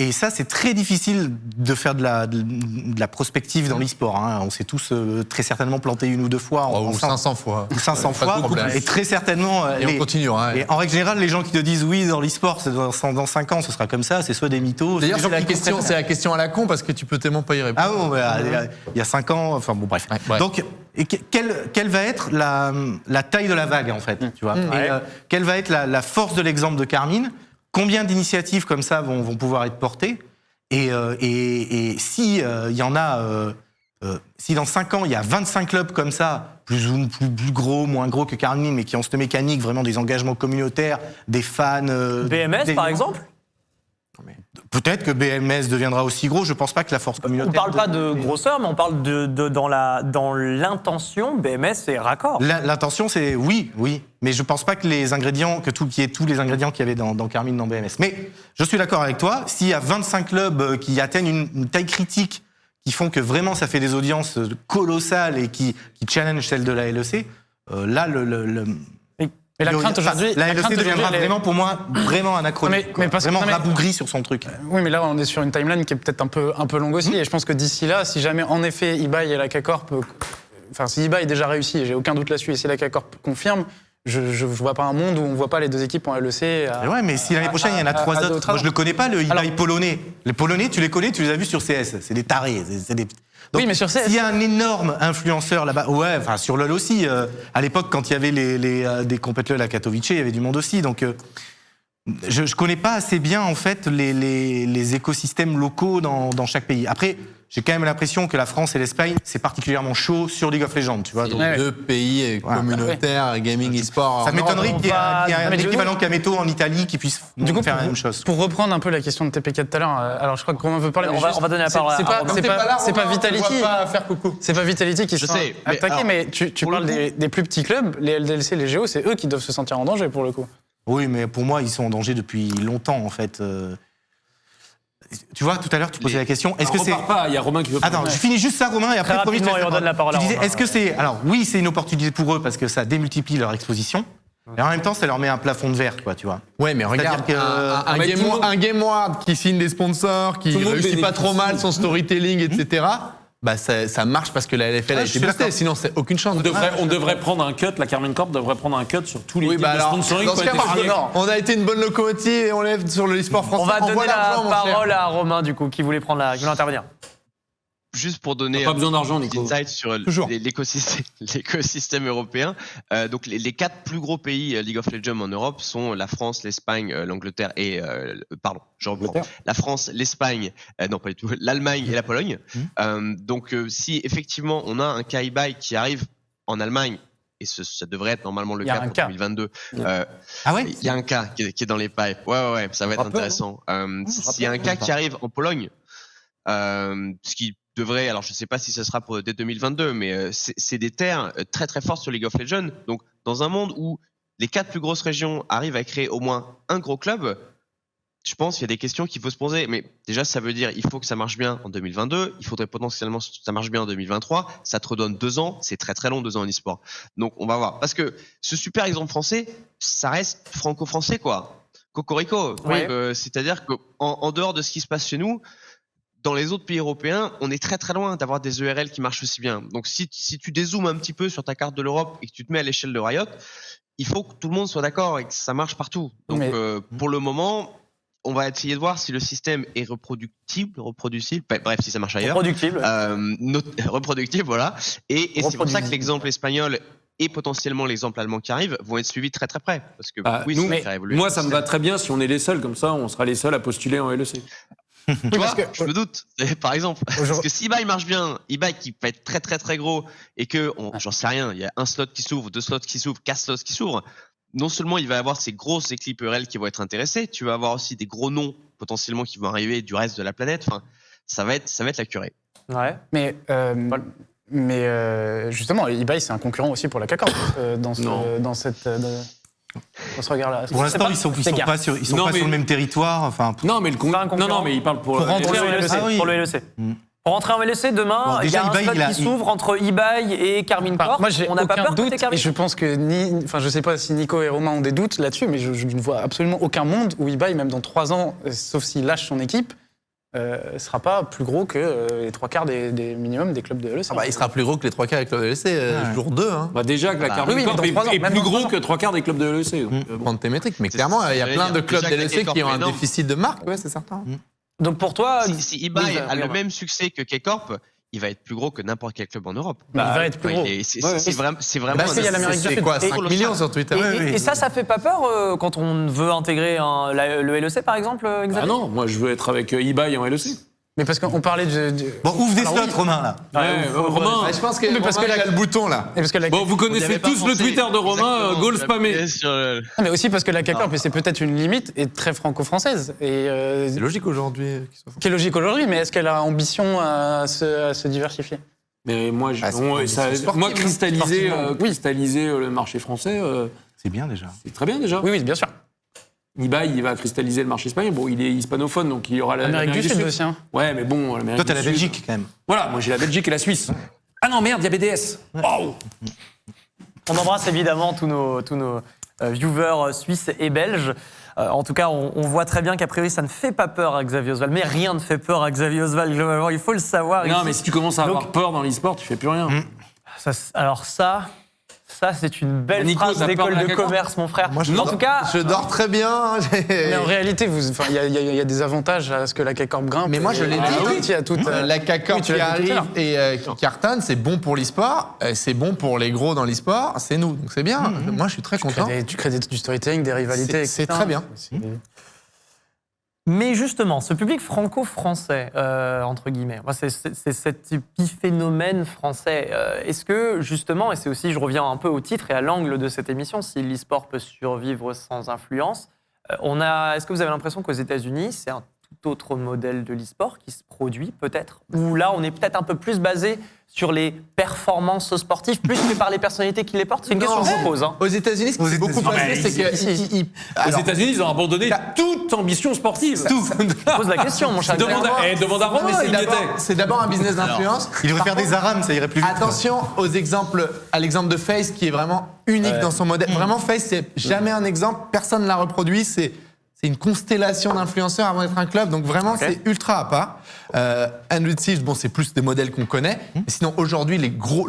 et ça, c'est très difficile de faire de la prospective dans l'e-sport. Hein. On s'est tous très certainement planté 1 ou 2 fois. Ou 500 fois. Ou 500 fois. Et très certainement. Et on continuera. Et en règle générale, les gens qui te disent oui, dans l'e-sport, dans 5 ans, ce sera comme ça, c'est soit des mythos. D'ailleurs, c'est la question à la con parce que tu peux tellement pas y répondre. Ah bon, il y a 5 ans, enfin bon, bref. Ouais. Donc, quelle va être la taille de la vague, en fait, tu vois, et quelle va être la force de l'exemple de Carmine, combien d'initiatives comme ça vont pouvoir être portées, et si il y en a, si dans 5 ans il y a 25 clubs comme ça, plus gros, moins gros que Carmine, mais qui ont cette mécanique, vraiment des engagements communautaires, des fans. BMS par exemple. Peut-être que BMS deviendra aussi gros. Je pense pas que la force communautaire. On parle pas de grosseur, mais on parle dans l'intention. BMS c'est raccord. L'intention, c'est oui, mais je pense pas que les ingrédients, qu'il y ait tous les ingrédients qu'il y avait dans Carmine, dans BMS. Mais je suis d'accord avec toi. S'il y a 25 clubs qui atteignent une taille critique, qui font que vraiment ça fait des audiences colossales et qui challenge celle de la LEC, là Mais la crainte aujourd'hui, la LEC deviendra vraiment pour moi vraiment anachronique, mais parce que- vraiment non, mais- rabougri sur son truc. Oui, mais là, on est sur une timeline qui est peut-être un peu longue aussi. Et je pense que d'ici là, si jamais, en effet, eBay et la K-Corp... Enfin, si eBay est déjà réussi, et j'ai aucun doute là-dessus, et si la K-Corp confirme, je vois pas un monde où on voit pas les 2 équipes en LEC... Ouais, mais si l'année prochaine, il y en a 3 autres... d'autres Moi, je le connais pas, le eBay Alors- polonais. Les Polonais, tu les connais, tu les as vus sur CS. C'est des tarés. C'est des... Donc, Oui, mais sur CS. S'il y a un énorme influenceur là-bas... Ouais, enfin, sur LoL aussi. À l'époque, quand il y avait des compètes LoL à Katowice, il y avait du monde aussi. Donc... Je connais pas assez bien en fait les écosystèmes locaux dans chaque pays. Après, j'ai quand même l'impression que la France et l'Espagne, c'est particulièrement chaud sur League of Legends, tu vois. Donc, Les 2 pays communautaires, gaming, e-sport. ça m'étonnerait qu'il y ait un mais du coup- équivalent Kameto en Italie qui puisse Du coup, faire la même chose. Pour reprendre un peu la question de TPK tout à l'heure, alors je crois que Romain veut parler. On mais va- juste, on va donner la parole à c'est pas, Romain. c'est pas Vitality. pas faire coucou. C'est pas Vitality qui Je sera sais, mais attaqué, alors, mais tu parles des plus petits clubs, les LDLC, les Géo, c'est eux qui doivent se sentir en danger pour le coup. Oui, mais pour moi, ils sont en danger depuis longtemps en fait. Tu vois, tout à l'heure, tu posais la question. Est-ce que c'est pas, il y a Romain qui veut Attends, je finis juste ça, Romain, et après, Très promis, je te rapidement, laisse et on donne la parole à Tu disais, Romain. est-ce que c'est... Alors, oui, c'est une opportunité pour eux parce que ça démultiplie leur exposition, mais en même temps, ça leur met un plafond de verre, quoi, tu vois. Ouais, mais regarde, C'est-à-dire que- un GameWard qui signe des sponsors, qui Tout le monde réussit pas bénéficie. trop mal son storytelling, etc. Bah ça marche parce que la LFL a je été suis boostée, d'accord. sinon c'est aucune chance. On devrait prendre un cut, la Carmine Corp devrait prendre un cut sur tous les Oui, types bah de alors, sponsoring dans qui ce ont cas, été par signés. exemple, on a été une bonne locomotive et on lève sur le e-sport français. On va donner Envoie la l'argent, mon cher. parole à Romain du coup qui voulait intervenir. Juste pour donner Pas besoin un d'argent, petit Nico. insight sur Toujours. l'écosystème européen. Donc les 4 plus gros pays League of Legends en Europe sont la France, l'Espagne, l'Angleterre et pardon, je reprends. La France, l'Espagne, non pas du tout, l'Allemagne et la Pologne. Donc si effectivement on a un Kaibai qui arrive en Allemagne, et ça devrait être normalement le Il y a cas un pour cas. 2022. Ah ouais. Il y a un cas qui est dans les pipes. Ouais, ça va être intéressant. S'il y a un cas qui arrive en Pologne, ce qui devrait, alors je sais pas si ce sera pour dès 2022, mais c'est des terres très très fortes sur League of Legends. Donc dans un monde où les 4 plus grosses régions arrivent à créer au moins un gros club, je pense qu'il y a des questions qu'il faut se poser. Mais déjà, ça veut dire il faut que ça marche bien en 2022. Il faudrait potentiellement que ça marche bien en 2023. Ça te redonne 2 ans. C'est très très long, 2 ans en e-sport. Donc on va voir. Parce que ce super exemple français, ça reste franco-français quoi. Cocorico. Oui. C'est-à-dire qu'en dehors de ce qui se passe chez nous, dans les autres pays européens, on est très très loin d'avoir des ERL qui marchent aussi bien. Donc si tu dézoomes un petit peu sur ta carte de l'Europe et que tu te mets à l'échelle de Riot, il faut que tout le monde soit d'accord et que ça marche partout. Donc Mais- pour le moment, on va essayer de voir si le système est reproductible, bref, si ça marche ailleurs. Reproductible. Reproductible, voilà. Et c'est pour ça que Reproduisible. l'exemple espagnol et potentiellement l'exemple allemand qui arrive vont être suivis très très près. Parce que Bah, oui, nous, ça va faire évoluer moi, le ça me système. va très bien si on est les seuls, comme ça, on sera les seuls à postuler en LEC. Tu vois, parce que- je me doute, par exemple. Parce que si eBay marche bien, eBay qui peut être très très très gros et que, j'en sais rien, il y a un slot qui s'ouvre, 2 slots qui s'ouvrent, 4 slots qui s'ouvrent, non seulement il va y avoir ces grosses équipes URL qui vont être intéressées, tu vas avoir aussi des gros noms potentiellement qui vont arriver du reste de la planète. Enfin, ça va être la curée. Ouais. Mais justement, eBay, c'est un concurrent aussi pour la CAC dans ce regard-là. Pour l'instant, ils sont c'est pas sur Non, mais- le même territoire. Enfin, Non, mais pas un concurrent. non, mais il parle pour. Pour rentrer Pour le en LEC. Ah oui. Pour le LEC. Mm. Pour rentrer en LEC demain, Bon, il y a déjà, un eBay, slot il a- qui s'ouvre entre eBay et Carmine Enfin, Corp. moi, j'ai On n'a pas aucun peur doute, côté Carmine. et je pense que je sais pas si Nico et Romain ont des doutes là-dessus, mais je ne vois absolument aucun monde où eBay, même dans 3 ans, sauf s'il lâche son équipe, sera pas plus gros que les 3/4 des minimums des clubs de LEC. Il sera plus gros que les 3/4 avec le LEC, jour 2. Hein. Bah déjà que la Carmine oui, mais Corp dans est 3 ans, est même plus dans 3 gros ans. que 3/4 des clubs de LEC. Donc, bon. Prendre tes métriques. Mais C'est clairement, ce que il y a j'allais plein dire. de clubs Déjà de que la LEC qui ont un K-Corp est déficit de marque, ouais, c'est certain. Donc pour toi, Si eBay oui, a le oui, même succès que K-Corp, il va être plus gros que n'importe quel club en Europe. Mais il va être plus Ouais, gros. et c'est Ouais. c'est vraiment Parce qu'il y a l'Amérique du C'est Sud. quoi, Et- 5 millions sur Twitter? Et ça fait pas peur quand on veut intégrer le LEC par exemple, Xavier? Ah non, moi je veux être avec eBay en LEC. Mais parce qu'on parlait bon, ouvre des Alors, slots, oui. Romain, là. Romain, Je pense que Mais parce Romain, que il a le bouton là. Et parce que la... bon, vous On y connaissez avait pas tous le pensé. Twitter de Romain, Exactement, goal je spammé. l'appuyais sur le- Non, mais aussi parce que la CAC c'est peut-être une limite et très franco-française. Et C'est logique aujourd'hui qu'ils soient qui est logique aujourd'hui, mais est-ce qu'elle a ambition à se diversifier? Mais moi, Ah, c'est une ambition sportive, moi hein. cristalliser, Sportivement, cristalliser le marché français, C'est bien déjà. c'est très bien déjà. Oui, bien sûr. eBay, il va cristalliser le marché espagnol. Bon, il est hispanophone, donc il y aura L'Amérique du Sud aussi. Hein. Ouais, mais bon, l'Amérique Toi, t'as du la Sud- Belgique, quand même. Voilà, moi j'ai la Belgique et la Suisse. Ah non, merde, il y a BDS. Wow. On embrasse évidemment tous nos viewers suisses et belges. En tout cas, on voit très bien qu'a priori, ça ne fait pas peur à Xavier Oswald. Mais rien ne fait peur à Xavier Oswald, globalement. Il faut le savoir. Non, ici. mais si tu commences à Donc- avoir peur dans l'e-sport, tu fais plus rien. Alors ça, c'est une belle Nico, phrase t'as peur d'école de la de CAC? commerce, mon frère. Moi, En tout cas, je dors très bien. Mais en réalité, il y a des avantages à ce que la CAC grimpe. Mais moi, je l'ai Et- dit. il y a toute, La CAC oui, tu qui l'as dit tout à arrive et qui cartonne, c'est bon pour l'e-sport, c'est bon pour les gros dans l'e-sport, c'est nous. Donc c'est bien. Moi, je suis très content. tu crées du storytelling, des rivalités, C'est etc. très bien. mais justement, ce public franco-français, entre guillemets, moi, c'est cet épiphénomène français. Est-ce que, justement, et c'est aussi, je reviens un peu au titre et à l'angle de cette émission, si l'e-sport peut survivre sans influence, est-ce que vous avez l'impression qu'aux États-Unis, c'est un tout autre modèle de l'e-sport qui se produit, peut-être? Ou là, on est peut-être un peu plus basé sur les performances sportives, plus que par les personnalités qui les portent? C'est une question que je vous pose. Hein. Aux États-Unis, ce qui Aux s'est beaucoup États-Unis. passé, Non, mais c'est que. Aux Alors, États-Unis, ils ont abandonné toute ambition sportive. Tout. Je pose la question, mon cher. Demande à non, mais Romain, c'est il y d'abord- était. c'est d'abord un business d'influence. Il devrait Par faire des contre, arames, ça irait plus vite. quoi. Attention aux exemples, à l'exemple de Face qui est vraiment unique dans son modèle. Vraiment, Face, c'est jamais un exemple, personne ne l'a reproduit. C'est une constellation d'influenceurs avant d'être un club, donc vraiment, c'est ultra à part. Android Siege, bon, c'est plus des modèles qu'on connaît. Mais sinon, aujourd'hui, le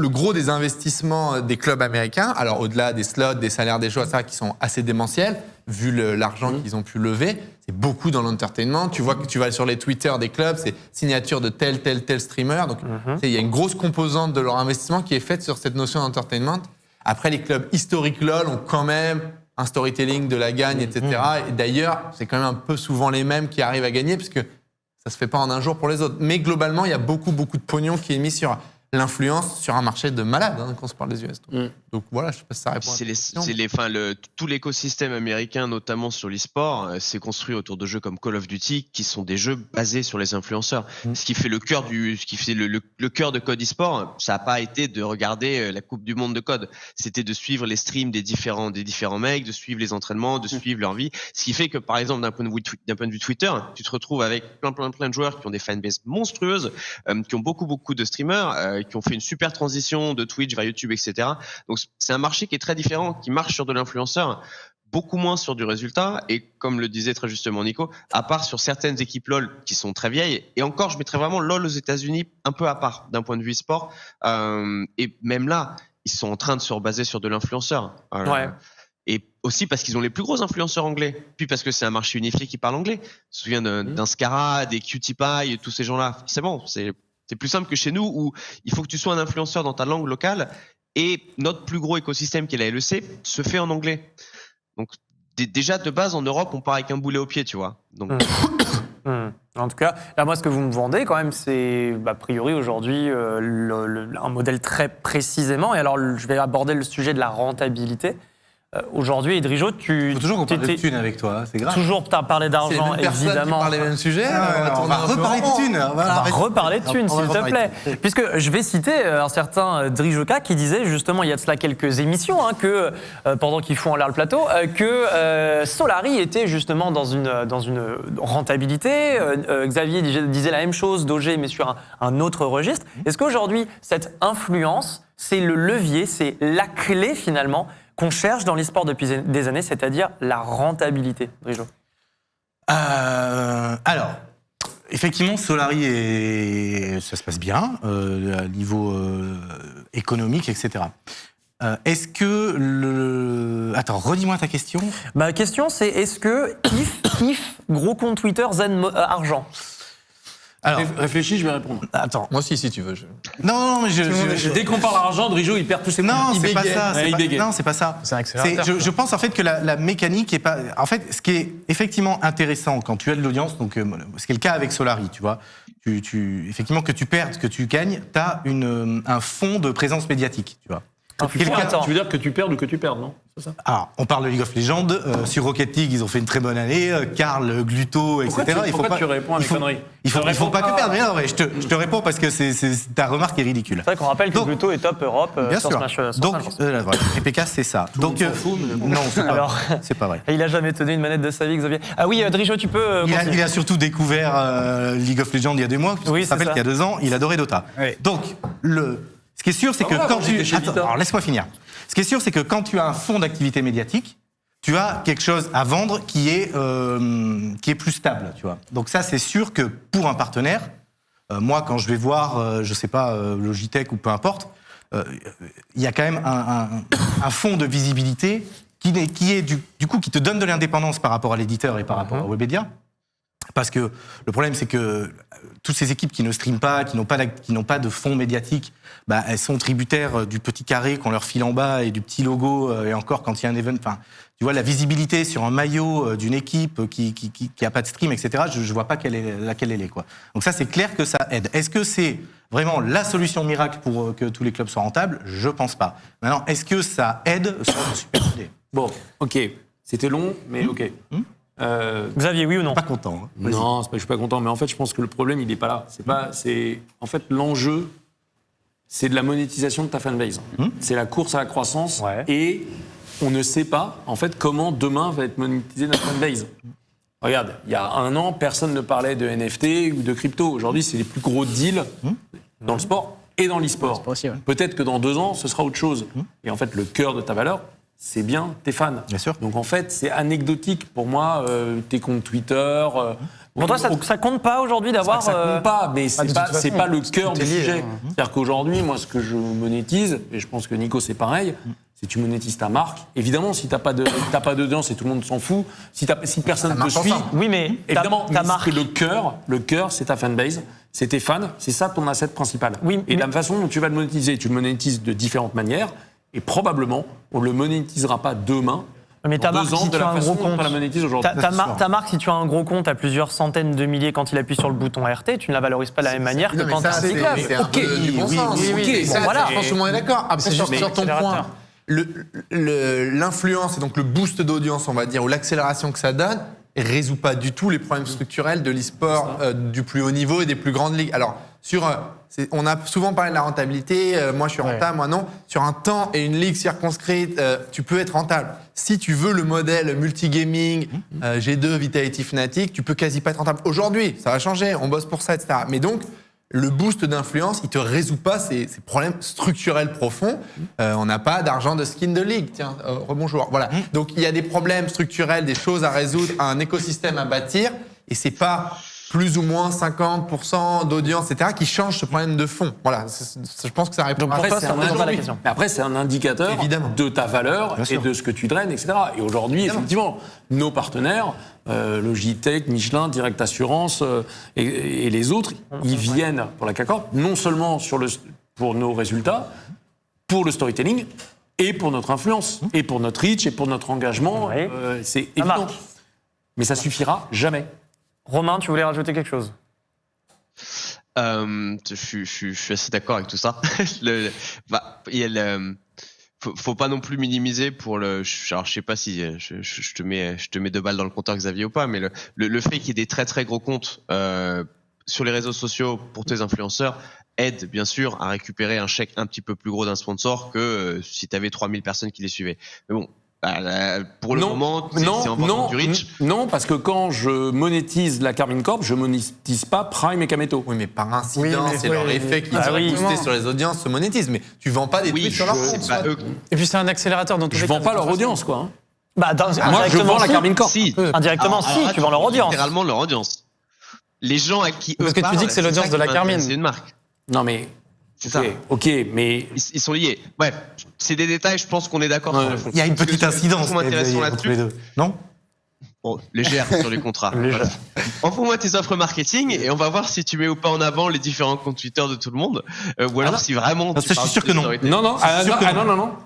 gros des investissements des clubs américains, alors au-delà des slots, des salaires des joueurs, etc., qui sont assez démentiels, vu l'argent qu'ils ont pu lever, c'est beaucoup dans l'entertainment. Tu vois que tu vas sur les Twitter des clubs, c'est signature de tel streamer. Donc, il y a une grosse composante de leur investissement qui est faite sur cette notion d'entertainment. Après, les clubs historiques LOL ont quand même un storytelling de la gagne, etc. Et d'ailleurs, c'est quand même un peu souvent les mêmes qui arrivent à gagner, parce que ça se fait pas en un jour pour les autres. Mais globalement, il y a beaucoup de pognon qui est mis sur l'influence sur un marché de malade, hein, quand on se parle des US. Donc voilà, je sais pas si ça répond à ta question. Tout l'écosystème américain, notamment sur l'e-sport, s'est construit autour de jeux comme Call of Duty, qui sont des jeux basés sur les influenceurs. Ce qui fait le cœur le cœur de Code e-sport, ça n'a pas été de regarder la Coupe du Monde de Code. C'était de suivre les streams des différents mecs, de suivre les entraînements, de suivre leur vie. Ce qui fait que, par exemple, d'un point de vue Twitter, tu te retrouves avec plein de joueurs qui ont des fanbases monstrueuses, qui ont beaucoup de streamers, qui ont fait une super transition de Twitch vers YouTube, etc. Donc c'est un marché qui est très différent, qui marche sur de l'influenceur, beaucoup moins sur du résultat, et comme le disait très justement Nico, à part sur certaines équipes LoL qui sont très vieilles, et encore je mettrais vraiment LoL aux États-Unis un peu à part d'un point de vue sport, et même là ils sont en train de se rebaser sur de l'influenceur. Ouais. Et aussi parce qu'ils ont les plus gros influenceurs anglais. Puis parce que c'est un marché unifié qui parle anglais. Je me souviens d'un Scara, des Cutie Pie, tous ces gens-là. C'est bon, c'est plus simple que chez nous où il faut que tu sois un influenceur dans ta langue locale. Et notre plus gros écosystème qui est la LEC se fait en anglais. Donc déjà de base en Europe on part avec un boulet au pied, tu vois. Donc En tout cas, là, moi, ce que vous me vendez, quand même, c'est, a priori, aujourd'hui, un modèle très précisément. Et alors, je vais aborder le sujet de la rentabilité. Aujourd'hui, Edrijo, Faut toujours qu'on parle de thunes avec toi, c'est grave. Toujours parler d'argent, évidemment. Qui parle les mêmes sujets. On va reparler de thunes. On va reparler de thunes, s'il te plaît. Puisque je vais citer un certain Drijoka qui disait, justement, il y a de cela quelques émissions, que pendant qu'ils font en l'air le plateau, que Solari était justement dans une rentabilité. Xavier disait la même chose, Dogé, mais sur un autre registre. Est-ce qu'aujourd'hui, cette influence, c'est le levier, c'est la clé, finalement, qu'on cherche dans l'e-sport depuis des années, c'est-à-dire la rentabilité, Drijo? Alors, effectivement, Solari, ça se passe bien, à niveau économique, etc. Est-ce que Attends, redis-moi ta question. Ma question, c'est est-ce que kiff, gros compte Twitter, zen argent? Alors, Réfléchis, je vais répondre. attends. Moi aussi, si tu veux. Non, mais Dès qu'on parle argent, Drijo, il perd tous ses Non, points. c'est pas bégaye. ça. Ouais, il bégaye. Non, c'est pas ça. C'est un accélérateur. Je pense en fait que la mécanique est pas. En fait, ce qui est effectivement intéressant quand tu as de l'audience, donc ce qui est le cas avec Solari, tu vois, effectivement que tu perdes, que tu gagnes, t'as un fond de présence médiatique, tu vois. Tu veux dire que tu perds ou que tu perds, non? C'est ça? Alors, on parle de League of Legends. Sur Rocket League, ils ont fait une très bonne année. Karl, Gluto, etc. Pourquoi tu réponds à mes conneries? Il faut pas que perdre. Mais non, je te réponds parce que ta remarque est ridicule. C'est vrai qu'on rappelle que Gluto est top Europe Bien sur sûr. Smash. Donc, voilà, EPK, c'est ça. Donc, non, c'est pas, Alors, c'est pas vrai. il a jamais tenu une manette de sa vie, Xavier. Ah oui, Drijo, tu peux continuer. Il a surtout découvert League of Legends il y a 2 mois. Oui, Je te rappelle c'est ça. qu'il y a 2 ans, il adorait Dota. Oui. Donc, ce qui est sûr, c'est que voilà, quand moi, tu... j'étais chez Attends, Dita. alors laisse-moi finir. Ce qui est sûr, c'est que quand tu as un fonds d'activité médiatique, tu as quelque chose à vendre qui est plus stable, tu vois. Donc ça, c'est sûr que pour un partenaire, moi, quand je vais voir, je sais pas, Logitech ou peu importe, il y a quand même un fonds de visibilité qui est du coup qui te donne de l'indépendance par rapport à l'éditeur et par rapport à Webedia. Parce que le problème, c'est que toutes ces équipes qui ne streament pas, qui n'ont pas de fonds médiatiques, elles sont tributaires du petit carré qu'on leur file en bas et du petit logo. Et encore, quand il y a un event, enfin, tu vois, la visibilité sur un maillot d'une équipe qui a pas de stream, etc. Je vois pas laquelle elle est, quoi. Donc ça, c'est clair que ça aide. Est-ce que c'est vraiment la solution miracle pour que tous les clubs soient rentables? Je pense pas. Maintenant, est-ce que ça aide sur une super idée? Bon, ok. C'était long, mais ok. Xavier, oui ou non? Pas content. Hein. Vas-y. Non, je suis pas content. Mais en fait, je pense que le problème, il n'est pas là. En fait, l'enjeu, c'est de la monétisation de ta fanbase. C'est la course à la croissance. Ouais. Et on ne sait pas, en fait, comment demain va être monétisée notre fanbase. Regarde, il y a 1 an, personne ne parlait de NFT ou de crypto. Aujourd'hui, c'est les plus gros deals dans le sport et dans l'e-sport. sport aussi, ouais. Peut-être que dans 2 ans, ce sera autre chose. Et en fait, le cœur de ta valeur, c'est bien tes fans. Bien sûr. Donc en fait, c'est anecdotique pour moi, tes comptes Twitter. Pour toi, ça compte pas aujourd'hui d'avoir... Ça compte pas, mais c'est de pas, toute c'est façon, pas le tout cœur est du lié, sujet. hein. C'est-à-dire qu'aujourd'hui, moi, ce que je monétise, et je pense que Nico, c'est pareil, c'est que tu monétises ta marque. Évidemment, si t'as pas d'audience et tout le monde s'en fout, si personne te suit, Oui, mais évidemment, ta mais marque... le cœur, c'est ta fanbase, c'est tes fans, c'est ça ton asset principal. Oui, et mais- la façon dont tu vas le monétiser, tu le monétises de différentes manières, et probablement, on le monétisera pas demain. Mais ta dans marque, 2 ans, si de tu la as un façon gros dont compte, on la monétise aujourd'hui. ta marque, si tu as un gros compte à plusieurs centaines de milliers quand il appuie sur le bouton RT, tu ne la valorises pas de la même manière que Non, mais quand tu ça, as un petit club. c'est un peu du bon sens. oui, Ça, bon, voilà. Je pense que tout le monde est d'accord. Après, sur ton accélérateur. point, l'influence et donc le boost d'audience, on va dire, ou l'accélération que ça donne, résout pas du tout les problèmes structurels de l'e-sport du plus haut niveau et des plus grandes ligues. Alors, on a souvent parlé de la rentabilité, moi je suis rentable, moi non. Sur un temps et une ligue circonscrite, tu peux être rentable. Si tu veux le modèle multigaming, G2, Vitality, Fnatic, tu peux quasi pas être rentable. Aujourd'hui, ça va changer, on bosse pour ça, etc. Mais donc, le boost d'influence, il te résout pas ces problèmes structurels profonds. On n'a pas d'argent de skin de ligue, tiens, rebonjour. Voilà. Donc il y a des problèmes structurels, des choses à résoudre, un écosystème à bâtir, et c'est pas plus ou moins 50% d'audience, etc., qui change ce problème de fond. Voilà, je pense que ça répond Donc, pour toi, c'est ça un répond pas à la aujourd'hui. question. Mais après, c'est un indicateur Évidemment. de ta valeur Bien et sûr. de ce que tu draines, etc. Et aujourd'hui, effectivement, nos partenaires, Logitech, Michelin, Direct Assurance et les autres, ils viennent pour la CACORP, non seulement pour nos résultats, pour le storytelling et pour notre influence, et pour notre reach, et pour notre engagement. Oui. C'est Ça évident. marche. Mais ça suffira jamais. Romain, tu voulais rajouter quelque chose? Je suis assez d'accord avec tout ça. Il y a faut pas non plus minimiser pour alors je sais pas si je te mets 2 balles dans le compteur, Xavier, ou pas, mais le fait qu'il y ait des très très gros comptes sur les réseaux sociaux pour tes influenceurs aide bien sûr à récupérer un chèque un petit peu plus gros d'un sponsor que si tu avais 3000 personnes qui les suivaient. Mais bon, pour le moment, c'est en vente du reach. Non, parce que quand je monétise la Carmine Corp, je monétise pas Prime et Kameto. Oui, mais par incident, mais c'est leur effet qui Ah va oui. booster sur les audiences, se monétise. Mais tu vends pas des tweets sur leur compte. c'est pas eux. Et puis c'est un accélérateur dans tous Je les vends cas, pas de leur toute façon. audience, quoi. Moi, Moi, je indirectement, vends la si. Carmine Corp. Si. Indirectement, si, tu vends leur audience. Littéralement leur audience. Les gens à qui eux Parce que tu parlent, dis que c'est l'audience ça de la qui va Carmine. intéresser une marque. Non, mais. C'est ça. Ok, mais. Ils sont liés. Bref, c'est des détails, je pense qu'on est d'accord sur le fond. Il y a une Parce que petite incidence ce qui est intéressant entre les là-dessus, deux. Non? bon, légère sur les contrats. Légère. Envoie-moi tes offres marketing et on va voir si tu mets ou pas en avant les différents comptes Twitter de tout le monde. Ou alors non. si vraiment. Non, tu ça, je parles suis sûr de que non. priorité. Non.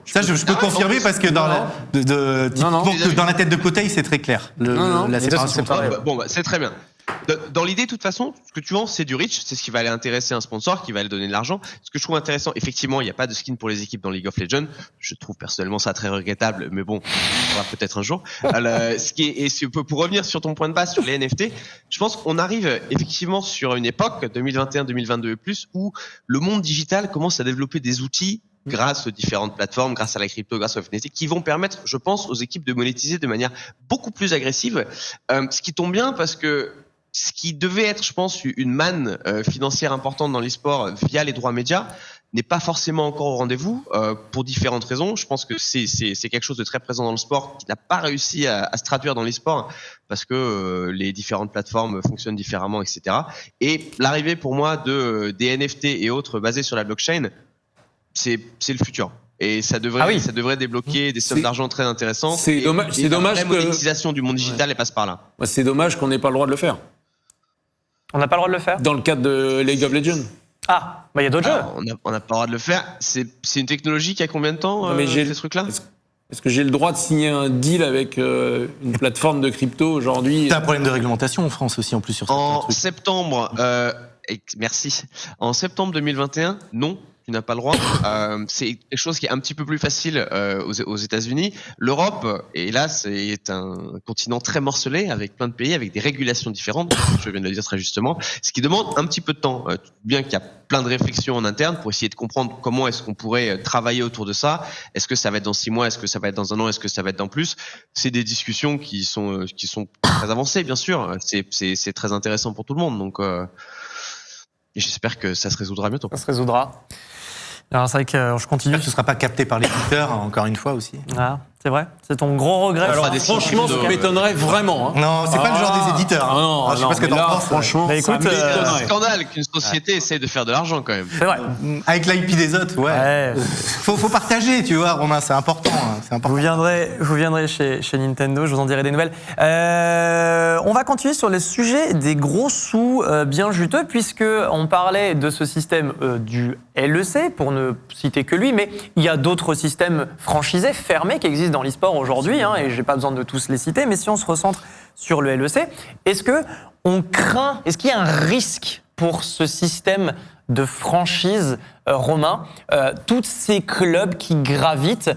Ça, je peux confirmer parce que dans Non. dans la tête de Coteil, c'est très clair. Non. La Les deux sont séparation. séparés. Bon, c'est très bien. Dans l'idée, de toute façon, ce que tu vends, c'est du reach, c'est ce qui va aller intéresser un sponsor, qui va aller donner de l'argent. Ce que je trouve intéressant, effectivement, il n'y a pas de skin pour les équipes dans League of Legends. Je trouve personnellement ça très regrettable, mais bon, on verra peut-être un jour. Pour revenir sur ton point de base sur les NFT, je pense qu'on arrive effectivement sur une époque, 2021-2022 et plus, où le monde digital commence à développer des outils grâce aux différentes plateformes, grâce à la crypto, grâce aux NFT, qui vont permettre, je pense, aux équipes de monétiser de manière beaucoup plus agressive. Ce qui tombe bien parce que ce qui devait être, je pense, une manne financière importante dans l'e-sport via les droits médias n'est pas forcément encore au rendez-vous pour différentes raisons. Je pense que c'est quelque chose de très présent dans le sport qui n'a pas réussi à se traduire dans l'e-sport parce que les différentes plateformes fonctionnent différemment, etc. Et l'arrivée pour moi des NFT et autres basés sur la blockchain, c'est le futur. Et ça devrait débloquer des sommes d'argent très intéressantes. C'est dommage La que. monétisation du monde digital, elle passe par là. C'est dommage qu'on n'ait pas le droit de le faire. On n'a pas le droit de le faire? Dans le cadre de League of Legends. Ah, il y a d'autres jeux. Alors, on n'a pas le droit de le faire. C'est une technologie qui a combien de temps, Non, mais ces trucs-là? Est-ce que j'ai le droit de signer un deal avec une plateforme de crypto aujourd'hui? T'as un problème de réglementation en France aussi, en plus, sur certains En trucs. septembre, merci. En septembre 2021, non. Tu n'as pas le droit. C'est quelque chose qui est un petit peu plus facile aux États-Unis. L'Europe, hélas, est un continent très morcelé avec plein de pays, avec des régulations différentes. Je viens de le dire très justement, ce qui demande un petit peu de temps. Bien qu'il y a plein de réflexions en interne pour essayer de comprendre comment est-ce qu'on pourrait travailler autour de ça. Est-ce que ça va être dans 6 mois? Est-ce que ça va être dans 1 an? Est-ce que ça va être dans plus? C'est des discussions qui sont très avancées, bien sûr. C'est très intéressant pour tout le monde. Donc, et j'espère que ça se résoudra bientôt. Ça se résoudra. Alors c'est vrai que je continue. Ce ne sera pas capté par l'éditeur, encore une fois aussi. Ah, c'est vrai. C'est ton gros regret. Alors, des Franchement, signes ça de- m'étonnerait vraiment. Hein. Non, c'est pas le genre des éditeurs. Ah non, Je sais pas ce que mais t'en là, penses. franchement, Bah, ça écoute, C'est un m'étonnerait. scandale qu'une société essaye de faire de l'argent quand même. C'est vrai. Avec l'IP des autres, ouais. Ouais. Faut partager, tu vois, Romain, c'est important. C'est important. Vous viendrez chez Nintendo, je vous en dirai des nouvelles. On va continuer sur le sujet des gros sous bien juteux, puisque on parlait de ce système du LEC, pour ne citer que lui, mais il y a d'autres systèmes franchisés, fermés, qui existent dans l'e-sport aujourd'hui, hein, et j'ai pas besoin de tous les citer, mais si on se recentre sur le LEC, est-ce qu'il y a un risque pour ce système de franchise, Romain, tous ces clubs qui gravitent,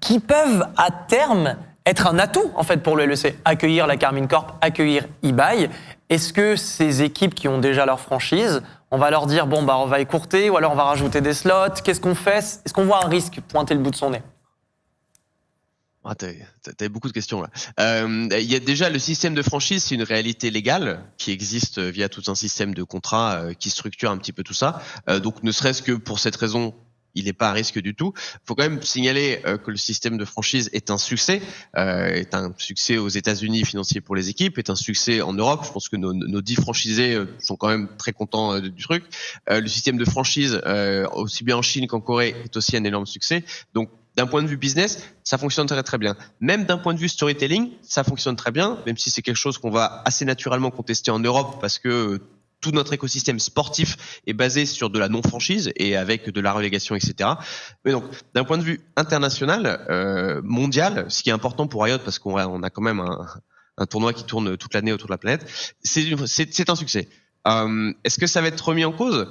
qui peuvent à terme être un atout en fait pour le LEC, accueillir la Carmine Corp, accueillir eBay. Est-ce que ces équipes qui ont déjà leur franchise, on va leur dire bon bah on va écourter ou alors on va rajouter des slots, qu'est-ce qu'on fait? Est-ce qu'on voit un risque pointer le bout de son nez? Ah, t'avais beaucoup de questions là. Il y a déjà le système de franchise, c'est une réalité légale qui existe via tout un système de contrats qui structure un petit peu tout ça. Donc ne serait-ce que pour cette raison, il n'est pas à risque du tout. Il faut quand même signaler que le système de franchise est un succès aux États-Unis financier pour les équipes, est un succès en Europe. Je pense que nos 10 franchisés sont quand même très contents du truc. Le système de franchise, aussi bien en Chine qu'en Corée, est aussi un énorme succès. Donc d'un point de vue business, ça fonctionne très très bien. Même d'un point de vue storytelling, ça fonctionne très bien, même si c'est quelque chose qu'on va assez naturellement contester en Europe parce que tout notre écosystème sportif est basé sur de la non-franchise et avec de la relégation, etc. Mais donc, d'un point de vue international, mondial, ce qui est important pour Riot, parce qu'on a quand même un tournoi qui tourne toute l'année autour de la planète. C'est un succès. Est-ce que ça va être remis en cause ?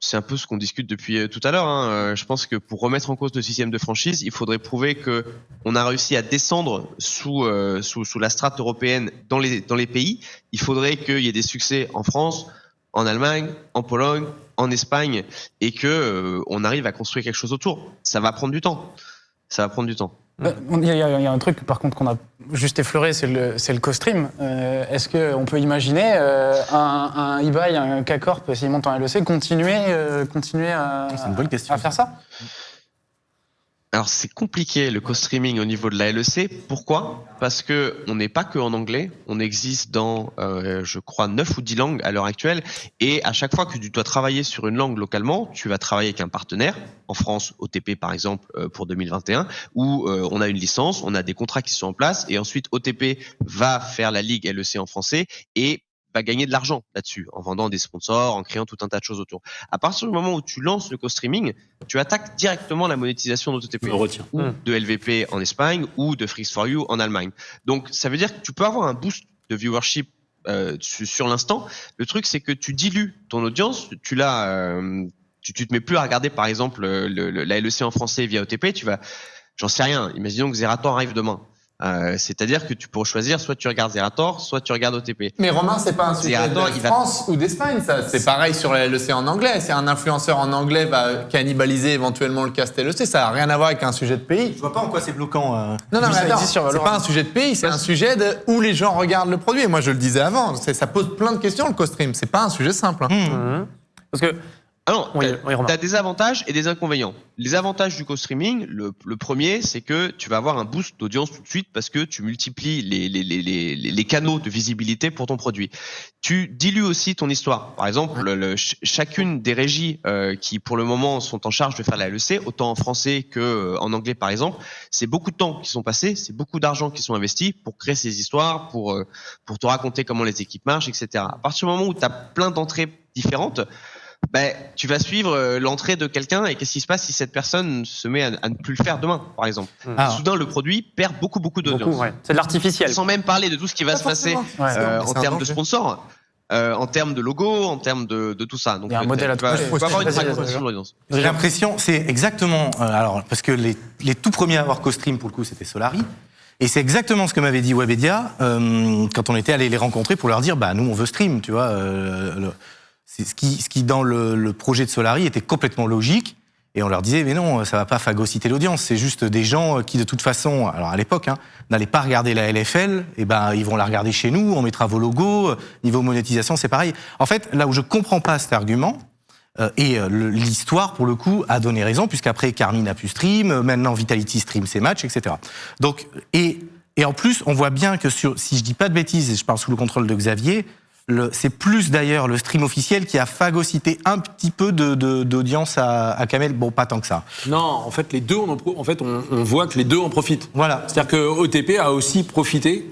C'est un peu ce qu'on discute depuis tout à l'heure. Hein. Je pense que pour remettre en cause le système de franchise, il faudrait prouver que on a réussi à descendre sous la strate européenne dans les pays. Il faudrait qu'il y ait des succès en France, en Allemagne, en Pologne, en Espagne, et que on arrive à construire quelque chose autour. Ça va prendre du temps. Il y a un truc, par contre, qu'on a juste effleuré, c'est le co-stream. Est-ce qu'on peut imaginer un eBay, un K-Corp, s'il monte en LEC, continuer C'est une bonne question. à faire ça ? Alors c'est compliqué le co-streaming au niveau de la LEC. Pourquoi ? Parce que on n'est pas que en anglais. On existe dans, je crois, 9 ou 10 langues à l'heure actuelle. Et à chaque fois que tu dois travailler sur une langue localement, tu vas travailler avec un partenaire. En France, OTP par exemple pour 2021, où on a une licence, on a des contrats qui sont en place, et ensuite OTP va faire la ligue LEC en français et va gagner de l'argent là-dessus, en vendant des sponsors, en créant tout un tas de choses autour. À partir du moment où tu lances le co-streaming, tu attaques directement la monétisation d'OTP. On le retient. Ou de LVP en Espagne, ou de Freaks4U en Allemagne. Donc, ça veut dire que tu peux avoir un boost de viewership sur l'instant. Le truc, c'est que tu dilues ton audience, tu te mets plus à regarder, par exemple, la LEC en français via OTP, j'en sais rien, imaginons que Zerator arrive demain. C'est-à-dire que tu pourrais choisir, soit tu regardes Zerator, soit tu regardes OTP. Mais Romain, c'est pas un sujet de France ou d'Espagne, ça. C'est pareil sur la LEC en anglais. Si un influenceur en anglais va cannibaliser éventuellement le cast LEC, ça n'a rien à voir avec un sujet de pays. Je vois pas en quoi c'est bloquant. Non, mais ça attends, existe sur c'est Valorant. pas un sujet de pays, c'est un sujet où les gens regardent le produit. Et moi, je le disais avant, ça pose plein de questions, le co-stream. C'est pas un sujet simple. Hein. Parce que Alors, Oui, Romain. tu as des avantages et des inconvénients. Les avantages du co-streaming, le premier, c'est que tu vas avoir un boost d'audience tout de suite parce que tu multiplies les canaux de visibilité pour ton produit. Tu dilues aussi ton histoire. Par exemple, chacune des régies qui, pour le moment, sont en charge de faire la LEC, autant en français que en anglais, par exemple, c'est beaucoup de temps qui sont passés, c'est beaucoup d'argent qui sont investis pour créer ces histoires, pour te raconter comment les équipes marchent, etc. À partir du moment où tu as plein d'entrées différentes, tu vas suivre l'entrée de quelqu'un et qu'est-ce qui se passe si cette personne se met à ne plus le faire demain, par exemple. Soudain, le produit perd beaucoup d'audience. beaucoup, ouais. C'est de l'artificiel. Sans même parler de tout ce qui va se passer en termes de sponsors, en termes de logo, en termes de tout ça. Donc, Il y a un modèle à tu vas avoir une Vas-y, fragmentation de l'audience. J'ai l'impression, c'est exactement. Alors, parce que les tout premiers à avoir co-stream, pour le coup, c'était Solari. Et c'est exactement ce que m'avait dit Webedia quand on était allé les rencontrer pour leur dire nous, on veut stream, tu vois. C'est ce qui dans le projet de Solari était complètement logique. Et on leur disait, mais non, ça va pas phagocyter l'audience. C'est juste des gens qui, de toute façon, alors à l'époque, n'allaient pas regarder la LFL. Et ils vont la regarder chez nous. On mettra vos logos. Niveau monétisation, c'est pareil. En fait, là où je comprends pas cet argument, l'histoire, pour le coup, a donné raison, puisqu'après, Carmine a pu stream. Maintenant, Vitality stream ses matchs, etc. Donc, et en plus, on voit bien que si je dis pas de bêtises, et je parle sous le contrôle de Xavier, c'est plus d'ailleurs le stream officiel qui a phagocyté un petit peu d'audience à Kamel. Bon, pas tant que ça. Non, en fait, les deux, on voit que les deux en profitent. Voilà. C'est-à-dire que OTP a aussi profité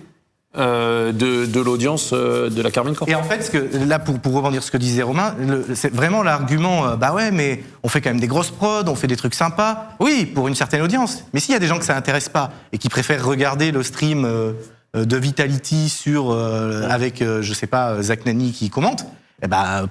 de l'audience de la Carmine Corp. Et en fait, là, pour rebondir sur ce que disait Romain, c'est vraiment l'argument, ouais, mais on fait quand même des grosses prods, on fait des trucs sympas. Oui, pour une certaine audience. Mais s'il y a des gens que ça intéresse pas et qui préfèrent regarder le stream de Vitality avec, je sais pas, Zach Nani qui commente,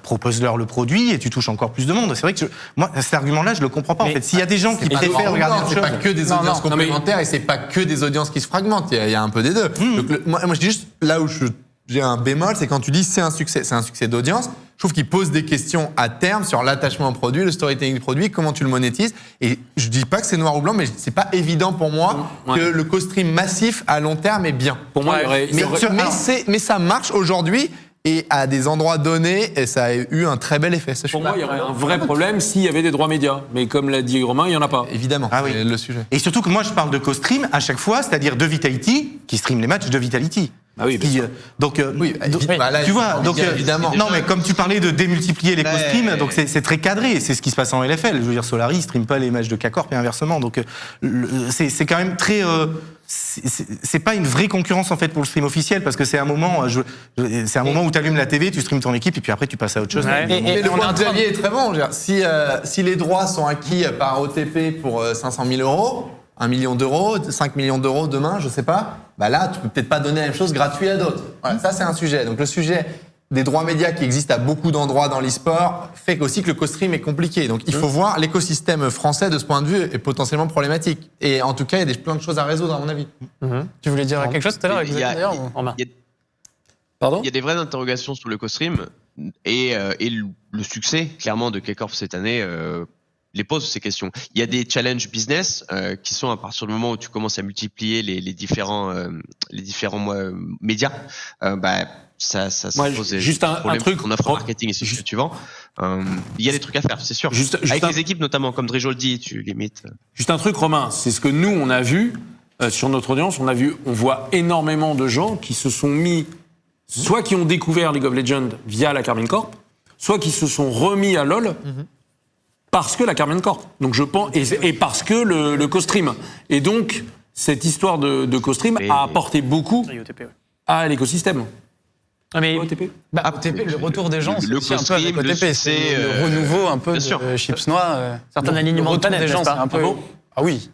propose-leur le produit et tu touches encore plus de monde. C'est vrai que moi, cet argument-là, je le comprends pas. En fait, s'il y a des gens qui préfèrent regarder autre c'est chose, pas que des audiences complémentaires et c'est pas que des audiences qui se fragmentent. Il y a un peu des deux. Donc, moi, je dis juste là où j'ai un bémol, c'est quand tu dis c'est un succès d'audience. Je trouve qu'il pose des questions à terme sur l'attachement au produit, le storytelling du produit, comment tu le monétises. Et je dis pas que c'est noir ou blanc, mais c'est pas évident pour moi que le co-stream massif à long terme est bien. Pour moi, mais ça marche aujourd'hui. Et à des endroits donnés, et ça a eu un très bel effet. Pour moi, il y aurait un vrai problème s'il y avait des droits médias. Mais comme l'a dit Romain, il n'y en a pas. Évidemment, c'est le sujet. Et surtout que moi, je parle de co-stream à chaque fois, c'est-à-dire de Vitality, qui stream les matchs de Vitality. Ah oui, bien sûr. Donc, là, tu vois, donc, évidemment. Non, mais comme tu parlais de démultiplier les co-streams, donc c'est très cadré. C'est ce qui se passe en LFL. Je veux dire, Solari, il stream pas les matchs de K-Corp et inversement. Donc, c'est quand même très. C'est pas une vraie concurrence en fait pour le stream officiel parce que c'est un moment, c'est un moment où tu allumes la TV, tu streams ton équipe et puis après tu passes à autre chose. Ouais. Et le point de Xavier est très bon. Si les droits sont acquis par OTP pour 500 000 euros, 1 million d'euros, 5 millions d'euros demain, je sais pas, bah là, tu peux peut-être pas donner la même chose gratuit à d'autres. Voilà, ça c'est un sujet. Donc le sujet des droits médias qui existent à beaucoup d'endroits dans l'e-sport fait aussi que le co-stream est compliqué. Donc il faut voir l'écosystème français de ce point de vue est potentiellement problématique. Et en tout cas, il y a plein de choses à résoudre à mon avis. Tu voulais dire quelque chose tout à l'heure avec Il y a- d'ailleurs ou- Romain. Pardon Il y a des vraies interrogations sur le co-stream et le succès, clairement, de K-Corp cette année les pose ces questions. Il y a des challenges business qui sont à partir du moment où tu commences à multiplier les différents médias, ça Moi, pose juste un problèmes truc, en offre marketing et c'est ce que tu vends. Il y a des trucs à faire, c'est sûr. Juste Avec un- les équipes notamment, comme Drijo le dit, tu limites. Juste un truc, Romain, c'est ce que nous, on a vu sur notre audience. On voit énormément de gens qui se sont mis, soit qui ont découvert League of Legends via la Carmine Corp, soit qui se sont remis à LoL parce que la Carmine Corp. Donc je pense, et parce que le co-stream. Et donc, cette histoire de co-stream Mais- a apporté beaucoup Oui, OTP, ouais. à l'écosystème. Ah, mais OTP. Bah, OTP, le retour des gens, c'est le aussi un peu avec co-stream, le OTP, c'est succès, le renouveau un peu bien de sûr. Chips Noix. Certain Le alignement de retour planète, des gens, n'est-ce c'est pas un peu. Ah bon Ah oui.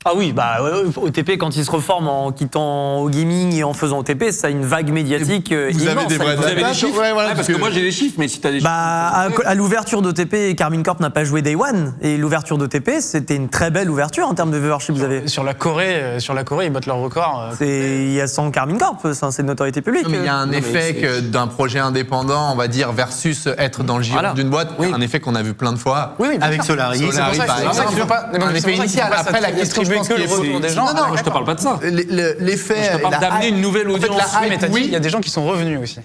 Ah oui, bah OTP quand il se reforme en quittant au gaming et en faisant OTP, ça a une vague médiatique Vous avez immense. des vrais Vous avez datas des chiffres Ouais, voilà, parce que moi j'ai des chiffres, mais si t'as des Bah, à l'ouverture d'OTP, Carmine Corp n'a pas joué Day One. Et l'ouverture d'OTP, c'était une très belle ouverture en termes de viewership. Vous avez. Sur la Corée, ils battent leur record. Il y a 100 Carmine Corp, ça, c'est de notoriété publique. Non, mais il y a un effet que d'un projet indépendant, on va dire, versus être dans le giron Voilà. d'une boîte, un effet qu'on a vu plein de fois. Oui, bien Avec sûr. Solari. C'est pour ça par qu'il faut exemple. pas. Un effet initial. Après, la question, je pense que le qu'il faut- retour des gens. Non, non, je te parle pas de ça. L'effet. Je te parle la d'amener hype- une nouvelle en fait, audience. la Oui, mais t'as hype, dit, il y a des gens qui sont revenus aussi.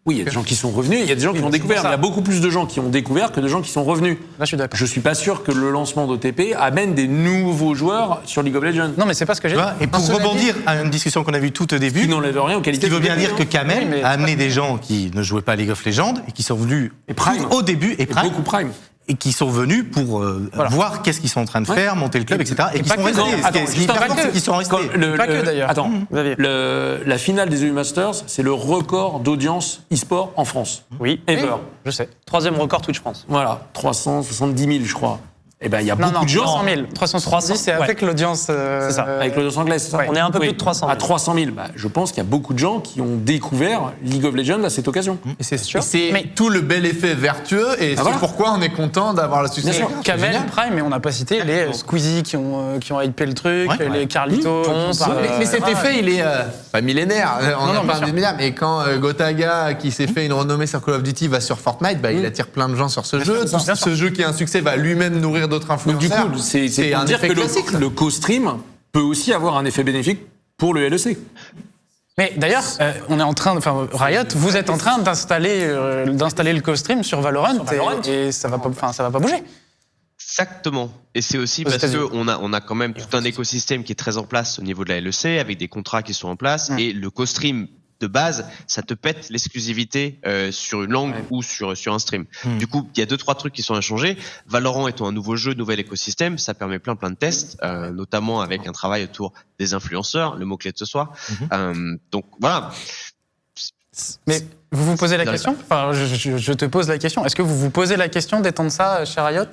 Oui, il y a des gens qui sont revenus, il y a des gens qui ont mais c'est découvert. pour ça. Il y a beaucoup plus de gens qui ont découvert que de gens qui sont revenus. Là, je suis d'accord. Je suis pas sûr que le lancement d'OTP amène des nouveaux joueurs sur League of Legends. Non, mais c'est pas ce que j'ai Tu dit. vois, et pour cela rebondir à une discussion qu'on a vue tout au Ce qui début, n'enlève rien aux ce qualités qui veut de bien dire que l'OTP, Kamel Oui, mais- a amené des gens qui ne jouaient pas à League of Legends et qui sont venus Et Prime. tout au début et hein. Prime, Beaucoup Prime. et qui sont venus pour voir qu'est-ce qu'ils sont en train de faire, monter le club, etc. Et qui pas sont que restés. quand- Ce qui est- attends, ce qui est juste hyper pas fort, que- c'est qu'ils sont restés. Pas que, d'ailleurs. Attends, Xavier. la finale des EU Masters, c'est le record d'audience e-sport en France. Oui. Ever. Je sais. Troisième record Twitch France. Voilà, 370 000, je crois. Eh ben, il y a Non, beaucoup non, de gens. 300 000. 370, c'est avec l'audience. C'est ça, Avec l'audience anglaise, c'est ça Ouais. On est un peu plus de 300 000. À 300 000. Bah, je pense qu'il y a beaucoup de gens qui ont découvert League of Legends à cette occasion. Et c'est sûr. C'est Mais- tout le bel effet vertueux et c'est voilà. pourquoi on est content d'avoir la succès. sûr. Kamel, Prime, mais on n'a pas cité les Squeezie qui ont hypé le truc, Ouais. les Carlito. Ponce, qui sont- Mais cet effet, il est pas millénaire. On Non, a non, pas bien sûr. millénaire, mais quand Gotaga, qui s'est fait une renommée sur Call of Duty, va sur Fortnite, bah, il attire plein de gens sur ce jeu. sûr, bien sûr. Ce jeu qui a un succès va lui-même nourrir d'autres Donc influenceurs. du coup, c'est un pour dire effet que classique. le co-stream peut aussi avoir un effet bénéfique pour le LEC. Mais d'ailleurs, on est en train, enfin Riot, vous êtes en train d'installer le co-stream sur Valorant, et ça va pas bouger. Exactement. Et c'est aussi Aux parce États-Unis. qu'on a quand même tout un écosystème qui est très en place au niveau de la LEC, avec des contrats qui sont en place, et le co-stream de base, ça te pète l'exclusivité sur une langue ou sur un stream. Du coup, il y a 2-3 trucs qui sont à changer. Valorant étant un nouveau jeu, nouvel écosystème, ça permet plein de tests, notamment avec un travail autour des influenceurs, le mot-clé de ce soir. Donc voilà. Mais vous vous posez la Non, question, enfin je te pose la question, est-ce que vous vous posez la question d'étendre ça chez Riot,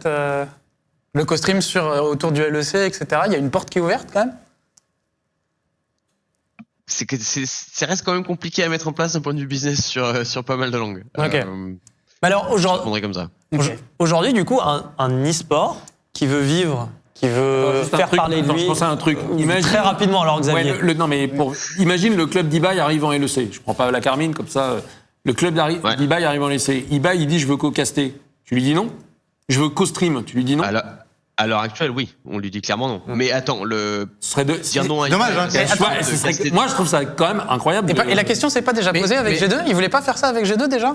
le co-stream autour du LEC, etc. Il y a une porte qui est ouverte quand même? Ça reste quand même compliqué à mettre en place d'un point de vue business sur pas mal de langues. Ok. Alors Je aujourd'hui, répondrai comme ça. aujourd'hui, du coup, un e-sport qui veut vivre, qui veut Juste un faire truc, parler de attends, lui. je pense à un truc. Imagine- Très rapidement, alors Xavier. Ouais, non, mais imagine le club d'Ibai arrive en LEC. Je prends pas la Carmine comme ça. Le club Ouais. d'Ibai arrive en LEC. Ibai, il dit je veux co-caster. Tu lui dis non. Je veux co-stream. Tu lui dis non. À l'heure actuelle, oui. On lui dit clairement non. Mais attends, Ce serait dire non à dommage, hein, Ouais, ce serait- moi, je trouve ça quand même incroyable. Et la question s'est pas déjà posée avec G2? Ils voulaient pas faire ça avec G2 déjà?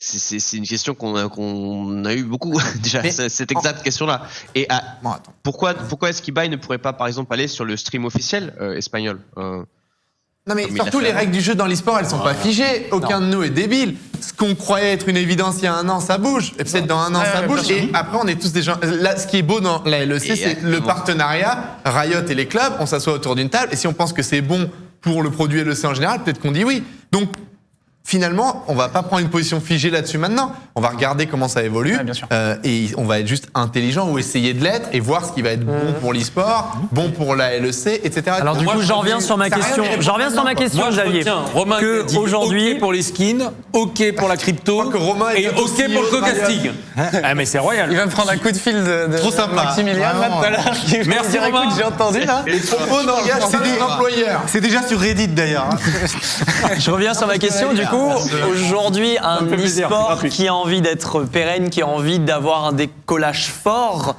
C'est une question qu'on a eu beaucoup déjà, cette exacte question-là. Et Bon, attends. pourquoi est-ce qu'Ibai ne pourrait pas, par exemple, aller sur le stream officiel espagnol Non mais Comme il surtout l'a fait les règles du jeu dans l'e-sport, elles sont pas figées. Aucun de nous est débile. Ce qu'on croyait être une évidence il y a un an, ça bouge. Et peut-être dans un an, Ouais, ça ouais, bouge. bien sûr. Et après, on est tous des gens. Là, ce qui est beau dans la LEC, c'est le Exactement. partenariat. Riot et les clubs, on s'assoit autour d'une table. Et si on pense que c'est bon pour le produit LEC en général, peut-être qu'on dit oui. Donc, finalement, on va pas prendre une position figée là-dessus maintenant. On va regarder comment ça évolue. Ouais, bien sûr. Et on va être juste intelligent ou essayer de l'être et voir ce qui va être bon pour l'e-sport, bon pour la LEC, etc. Alors du Moi, coup, je j'en reviens sur ma ça a rien question. à répondre J'en reviens sur ma question, Moi, je Xavier. retiens Romain qui a Que dit aujourd'hui, OK pour les skins, OK pour la crypto Je crois que Romain est et bientôt OK pour le CEO de co-casting. Ah, mais c'est royal. Il va me prendre un coup de fil de Trop sympa. Maximilien là, tout à l'heure. qui va me Merci, dire, Romain. écoute, j'ai entendu là. Les propos n'engagent que des employeurs. C'est déjà sur Reddit d'ailleurs. Hein. je reviens sur ma question. Du coup, aujourd'hui, un fait plaisir, e-sport gratuit. qui a envie d'être pérenne, qui a envie d'avoir un décollage fort,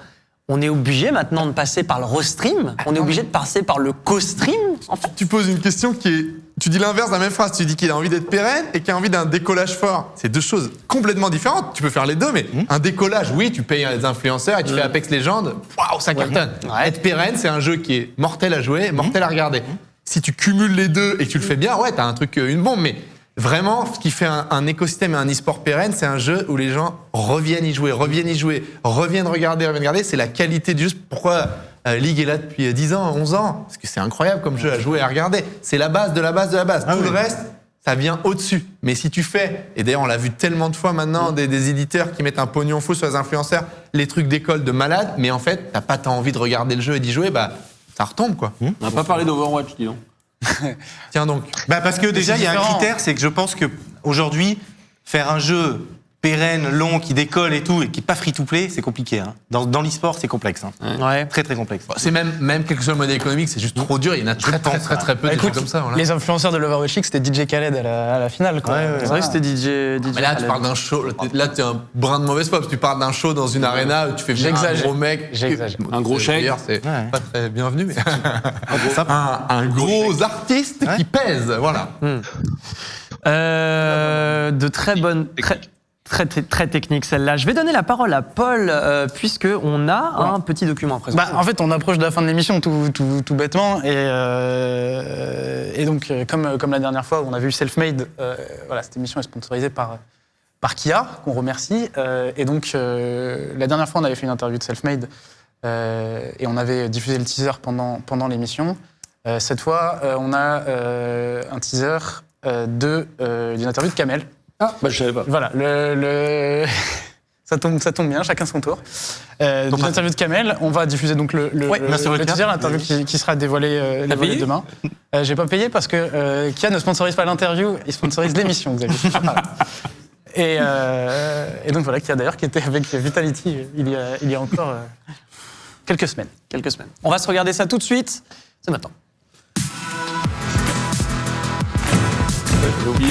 on est obligé maintenant de passer par le restream. On est obligé de passer par le co-stream. En fait, Tu poses une question qui est... Tu dis l'inverse de la même phrase. Tu dis qu'il a envie d'être pérenne et qu'il a envie d'un décollage fort. C'est deux choses complètement différentes. Tu peux faire les deux, mais un décollage, oui, tu payes des influenceurs et tu fais Apex Legends, waouh, ça cartonne. Être pérenne, c'est un jeu qui est mortel à jouer, mortel à regarder. Si tu cumules les deux et que tu le fais bien, ouais, t'as un truc, une bombe, mais... Vraiment, ce qui fait un écosystème et un e-sport pérenne, c'est un jeu où les gens reviennent y jouer, reviennent regarder. C'est la qualité du jeu. Pourquoi League est là depuis 10 ans, 11 ans? Parce que c'est incroyable comme jeu à jouer et à regarder. C'est la base de la base de la base. Tout le reste, ça vient au-dessus. Mais si tu fais, et d'ailleurs on l'a vu tellement de fois maintenant, des éditeurs qui mettent un pognon fou sur les influenceurs, les trucs d'école de malade, mais en fait, t'as pas tant envie de regarder le jeu et d'y jouer, bah ça retombe quoi. On n'a pas parlé d'Overwatch, dis donc. Tiens donc. Bah parce que déjà, il y a un différent. critère, c'est que je pense que aujourd'hui, faire un jeu pérenne, long, qui décolle et tout, et qui n'est pas free-to-play, c'est compliqué. Hein. Dans l'e-sport, c'est complexe. Hein. ouais. Très, très complexe. C'est même quel que soit le modèle économique, c'est juste trop dur. Il y en a très peu de trucs comme ça. Voilà. Les influenceurs de l'Overwatch League, c'était DJ Khaled à la finale. Quoi. C'est vrai que c'était DJ Mais là, tu Khaled. parles d'un show. Là, tu es un brin de mauvaise foi parce que tu parles d'un show dans une arena où tu fais venir un J'exagère. gros mec. J'exagère. Un gros chèque. D'ailleurs, c'est Ouais. pas très bienvenu, mais un gros artiste qui pèse. Voilà. De très bonnes, très technique celle-là. Je vais donner la parole à Paul puisque on a un petit document à présenter. Bah, en fait, on approche de la fin de l'émission tout bêtement. Et donc, comme la dernière fois où on a vu Selfmade, voilà, cette émission est sponsorisée par Kia, qu'on remercie. Et donc, la dernière fois, on avait fait une interview de Selfmade et on avait diffusé le teaser pendant l'émission. Cette fois, on a un teaser d'une interview de Kamel. Ah, bah je savais pas. Voilà, ça tombe bien, chacun son tour. D'une interview de Kamel, on va diffuser donc le teaser, l'interview qui sera dévoilée demain. J'ai pas payé parce que Kia ne sponsorise pas l'interview, il sponsorise l'émission, Xavier. Voilà. Et donc voilà, Kia d'ailleurs qui était avec Vitality il y a encore quelques semaines. On va se regarder ça tout de suite. C'est maintenant. J'ai oublié.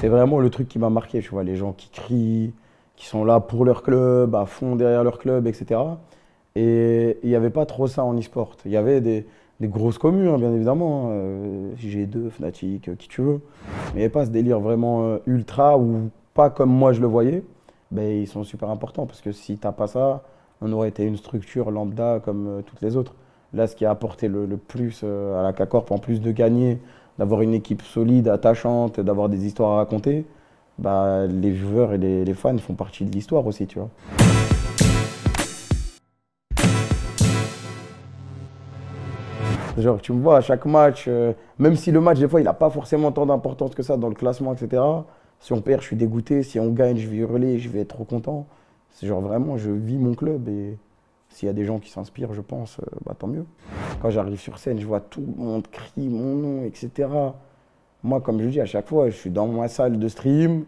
C'est vraiment le truc qui m'a marqué, tu vois, les gens qui crient, qui sont là pour leur club, à fond derrière leur club, etc. Et il n'y avait pas trop ça en e-sport. Il y avait des grosses communes, hein, bien évidemment, G2, Fnatic, qui tu veux. Mais il n'y avait pas ce délire vraiment ultra ou pas comme moi je le voyais. Ben, ils sont super importants parce que si tu n'as pas ça, on aurait été une structure lambda comme toutes les autres. Là, ce qui a apporté le plus à la K-Corp, en plus de gagner, d'avoir une équipe solide, attachante, d'avoir des histoires à raconter, bah, les viewers et les fans font partie de l'histoire aussi, tu vois. Genre, tu me vois à chaque match, même si le match, des fois, il n'a pas forcément tant d'importance que ça dans le classement, etc. Si on perd, je suis dégoûté. Si on gagne, je vais hurler, je vais être trop content. C'est genre vraiment, je vis mon club et s'il y a des gens qui s'inspirent, je pense, bah, tant mieux. Quand j'arrive sur scène, je vois tout le monde crier mon nom, etc. Moi, comme je dis à chaque fois, je suis dans ma salle de stream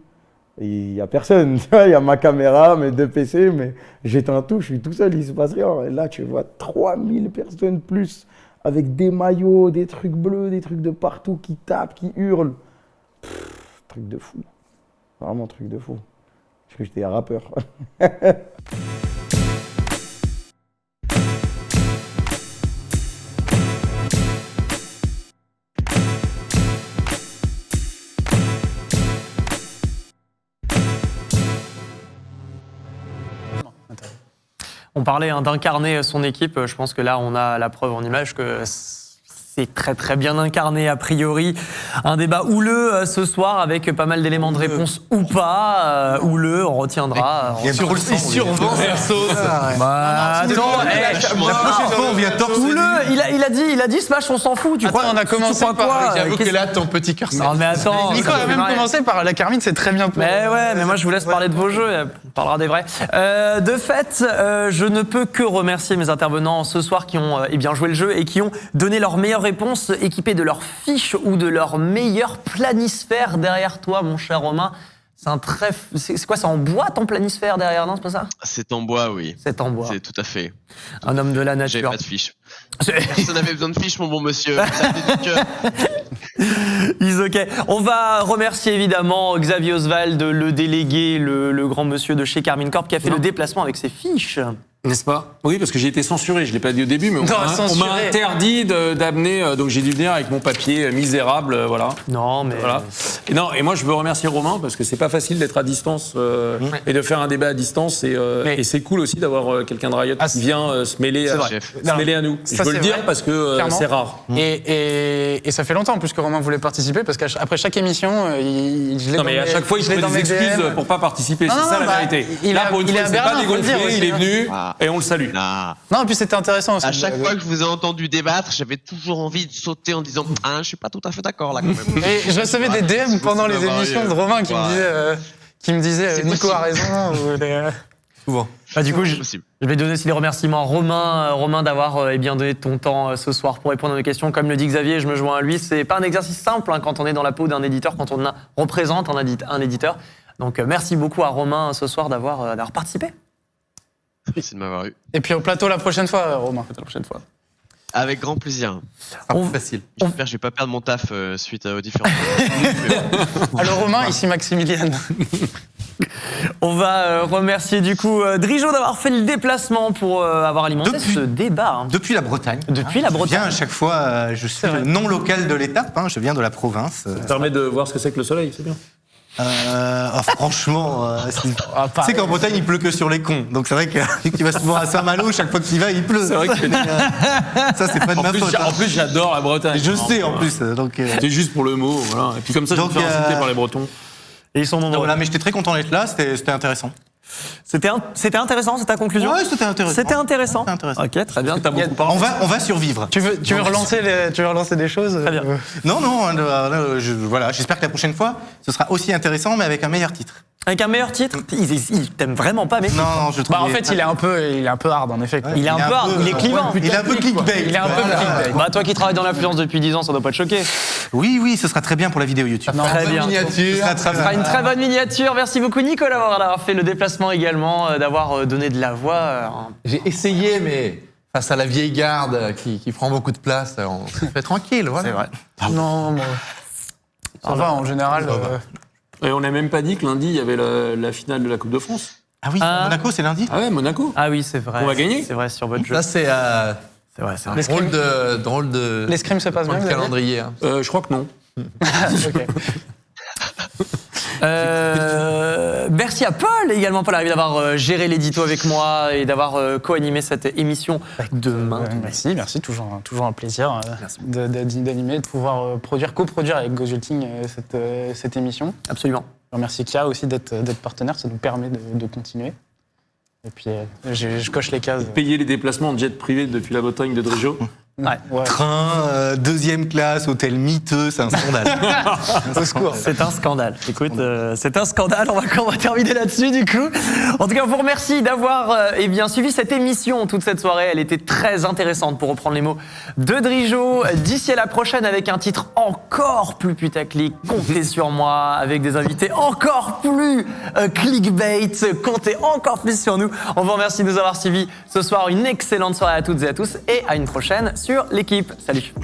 et il n'y a personne. Il y a ma caméra, mes 2 PC, mais j'éteins tout, je suis tout seul, il ne se passe rien. Et là, tu vois 3000 personnes plus avec des maillots, des trucs bleus, des trucs de partout qui tapent, qui hurlent. Truc de fou. Vraiment truc de fou. Je crois que j'étais un rappeur. On parlait d'incarner son équipe. Je pense que là, on a la preuve en image que C'est très très bien incarné a priori. Un débat houleux ce soir avec pas mal d'éléments de réponse ou pas. Houleux, on retiendra. Il survend sa sauce. Bah, attends, La prochaine fois, on vient torse nu. houleux, il a dit Smash, on s'en fout. Tu Attends, crois on a commencé tu crois par- quoi J'avoue que Qu'est-ce- là, ton petit cœur Non mais attends. Nico ça a fait même marrer. commencé par la Carmine, c'est très bien pour. Mais ouais, mais moi je vous laisse parler de vos jeux, on parlera des vrais. De fait, je ne peux que remercier mes intervenants ce soir qui ont eh bien joué le jeu et qui ont donné leurs meilleures réponses équipées de leur fiche ou de leur meilleur planisphère derrière toi, mon cher Romain. C'est quoi, c'est en bois ton planisphère derrière, non, c'est pas ça? C'est en bois, oui. C'est en bois. C'est tout à fait. Un homme de la J'avais nature. pas de fiche. Personne n'avait besoin de fiche, mon bon monsieur. Ça venait du cœur. Is ok. On va remercier évidemment Xavier Oswald, le délégué, le grand monsieur de chez Carmine Corp qui a fait le déplacement avec ses fiches. N'est-ce pas? Oui, parce que j'ai été censuré, je l'ai pas dit au début, mais on m'a censuré. interdit d'amener, donc j'ai dû venir avec mon papier misérable, voilà. Non, mais Voilà. Et moi, je veux remercier Romain parce que c'est pas facile d'être à distance et de faire un débat à distance. Et c'est cool aussi d'avoir quelqu'un de Riot qui vient se mêler à nous. Ça, Je peux c'est le dire vrai, parce que clairement. c'est rare. Et ça fait longtemps en plus que Romain voulait participer parce qu'après chaque émission, je l'ai Non, mais à chaque fois, il trouve des excuses pour pas participer. Non, C'est non, ça la bah, vérité. il Là, est pour une à fois, c'est Berlin, pas faut le dire dégonflé, aussi, il est hein. venu Ah. et on le salue. Ah. Non, et puis c'était intéressant aussi. À chaque fois que je vous ai entendu débattre, j'avais toujours envie de sauter en disant ah, je suis pas tout à fait d'accord là quand même. Et je recevais des DM pendant les émissions de Romain qui me disaient C'est Nico a possible. raison. Souvent. Bah, du coup, C'est je possible. vais donner aussi les remerciements à Romain d'avoir eh bien donné ton temps ce soir pour répondre à nos questions. Comme le dit Xavier, je me joins à lui. C'est pas un exercice simple hein, quand on est dans la peau d'un éditeur, quand on représente un éditeur. Donc merci beaucoup à Romain ce soir d'avoir participé. Merci de m'avoir eu. Et puis au plateau la prochaine fois, Romain. La prochaine fois. Avec grand plaisir. On- Facile. J'espère que je vais pas perdre mon taf suite aux différents. Alors Romain, ici Maximilian. On va remercier du coup Drijo d'avoir fait le déplacement pour avoir alimenté Depuis- ce débat. hein. Depuis la Bretagne. Depuis la Je Bretagne. viens à chaque fois, je suis vrai. le non local de l'étape, je viens de la province. Ça permet de voir ce que c'est que le soleil, c'est bien. Franchement, tu sais qu'en Bretagne, il pleut que sur les cons. Donc c'est vrai que vu qu'il va souvent à Saint-Malo, chaque fois qu'il va, il pleut. C'est vrai que Ça, c'est pas de en ma plus, faute. en plus, j'adore la Bretagne. Je sais en plus. Donc, C'est juste pour le mot, voilà. Et puis comme ça, je me Donc, fais inciter par les Bretons. Et ils sont nombreux. voilà, mais j'étais très content d'être là, c'était intéressant. C'était intéressant, c'est ta conclusion? Ouais, c'était intéressant. C'était intéressant. C'était intéressant. Ok, très bien. T'as beaucoup parlé. On va survivre. Tu veux relancer des choses Très bien. Non, voilà, j'espère que la prochaine fois, ce sera aussi intéressant, mais avec un meilleur titre. Avec un meilleur titre, ils t'aiment vraiment pas, mais Non, je trouve. Bah en fait, il est un peu hard en effet. quoi. il est un peu hard, il est clivant. Il est un peu clickbait. Il est un peu clickbait. Bah toi qui travailles dans l'influence depuis 10 ans, ça doit pas te choquer. Oui, ce sera très bien pour la vidéo YouTube. Très bien. Miniature. Ça Ça sera une très bonne miniature. Merci beaucoup Nicolas d'avoir fait le déplacement également, d'avoir donné de la voix. J'ai essayé, mais face à la vieille garde qui prend beaucoup de place, on se fait tranquille. Voilà. C'est vrai. Non, bon. Ça va en général. Et on n'a même pas dit que lundi, il y avait la finale de la Coupe de France. Ah oui, Ah. Monaco, c'est lundi. Ah ouais, Monaco. Ah oui, c'est vrai. On va gagner. C'est vrai sur votre jeu. Ça, c'est C'est vrai, c'est un vrai. drôle de L'escrime se passe bien, de Xavier calendrier. hein. Je crois que non. Ok. Merci à Paul également pour l'arrivée d'avoir géré l'édito avec moi et d'avoir co-animé cette émission demain. Merci, toujours un plaisir d'animer, de pouvoir coproduire avec Gozulting cette émission. Absolument. Je remercie Kia aussi d'être partenaire, ça nous permet de continuer. Et puis je coche les cases. Payer les déplacements en jet privé depuis la Bretagne de Drijo. Ouais. Train, deuxième classe, hôtel miteux, c'est un scandale. Au secours. C'est un scandale. Écoute, c'est un scandale. On va terminer là-dessus, du coup. En tout cas, on vous remercie d'avoir suivi cette émission toute cette soirée. Elle était très intéressante, pour reprendre les mots de Drijo. D'ici à la prochaine, avec un titre encore plus putaclic, comptez sur moi, avec des invités encore plus clickbait, comptez encore plus sur nous. On vous remercie de nous avoir suivis ce soir. Une excellente soirée à toutes et à tous, et à une prochaine sur l'équipe. Salut.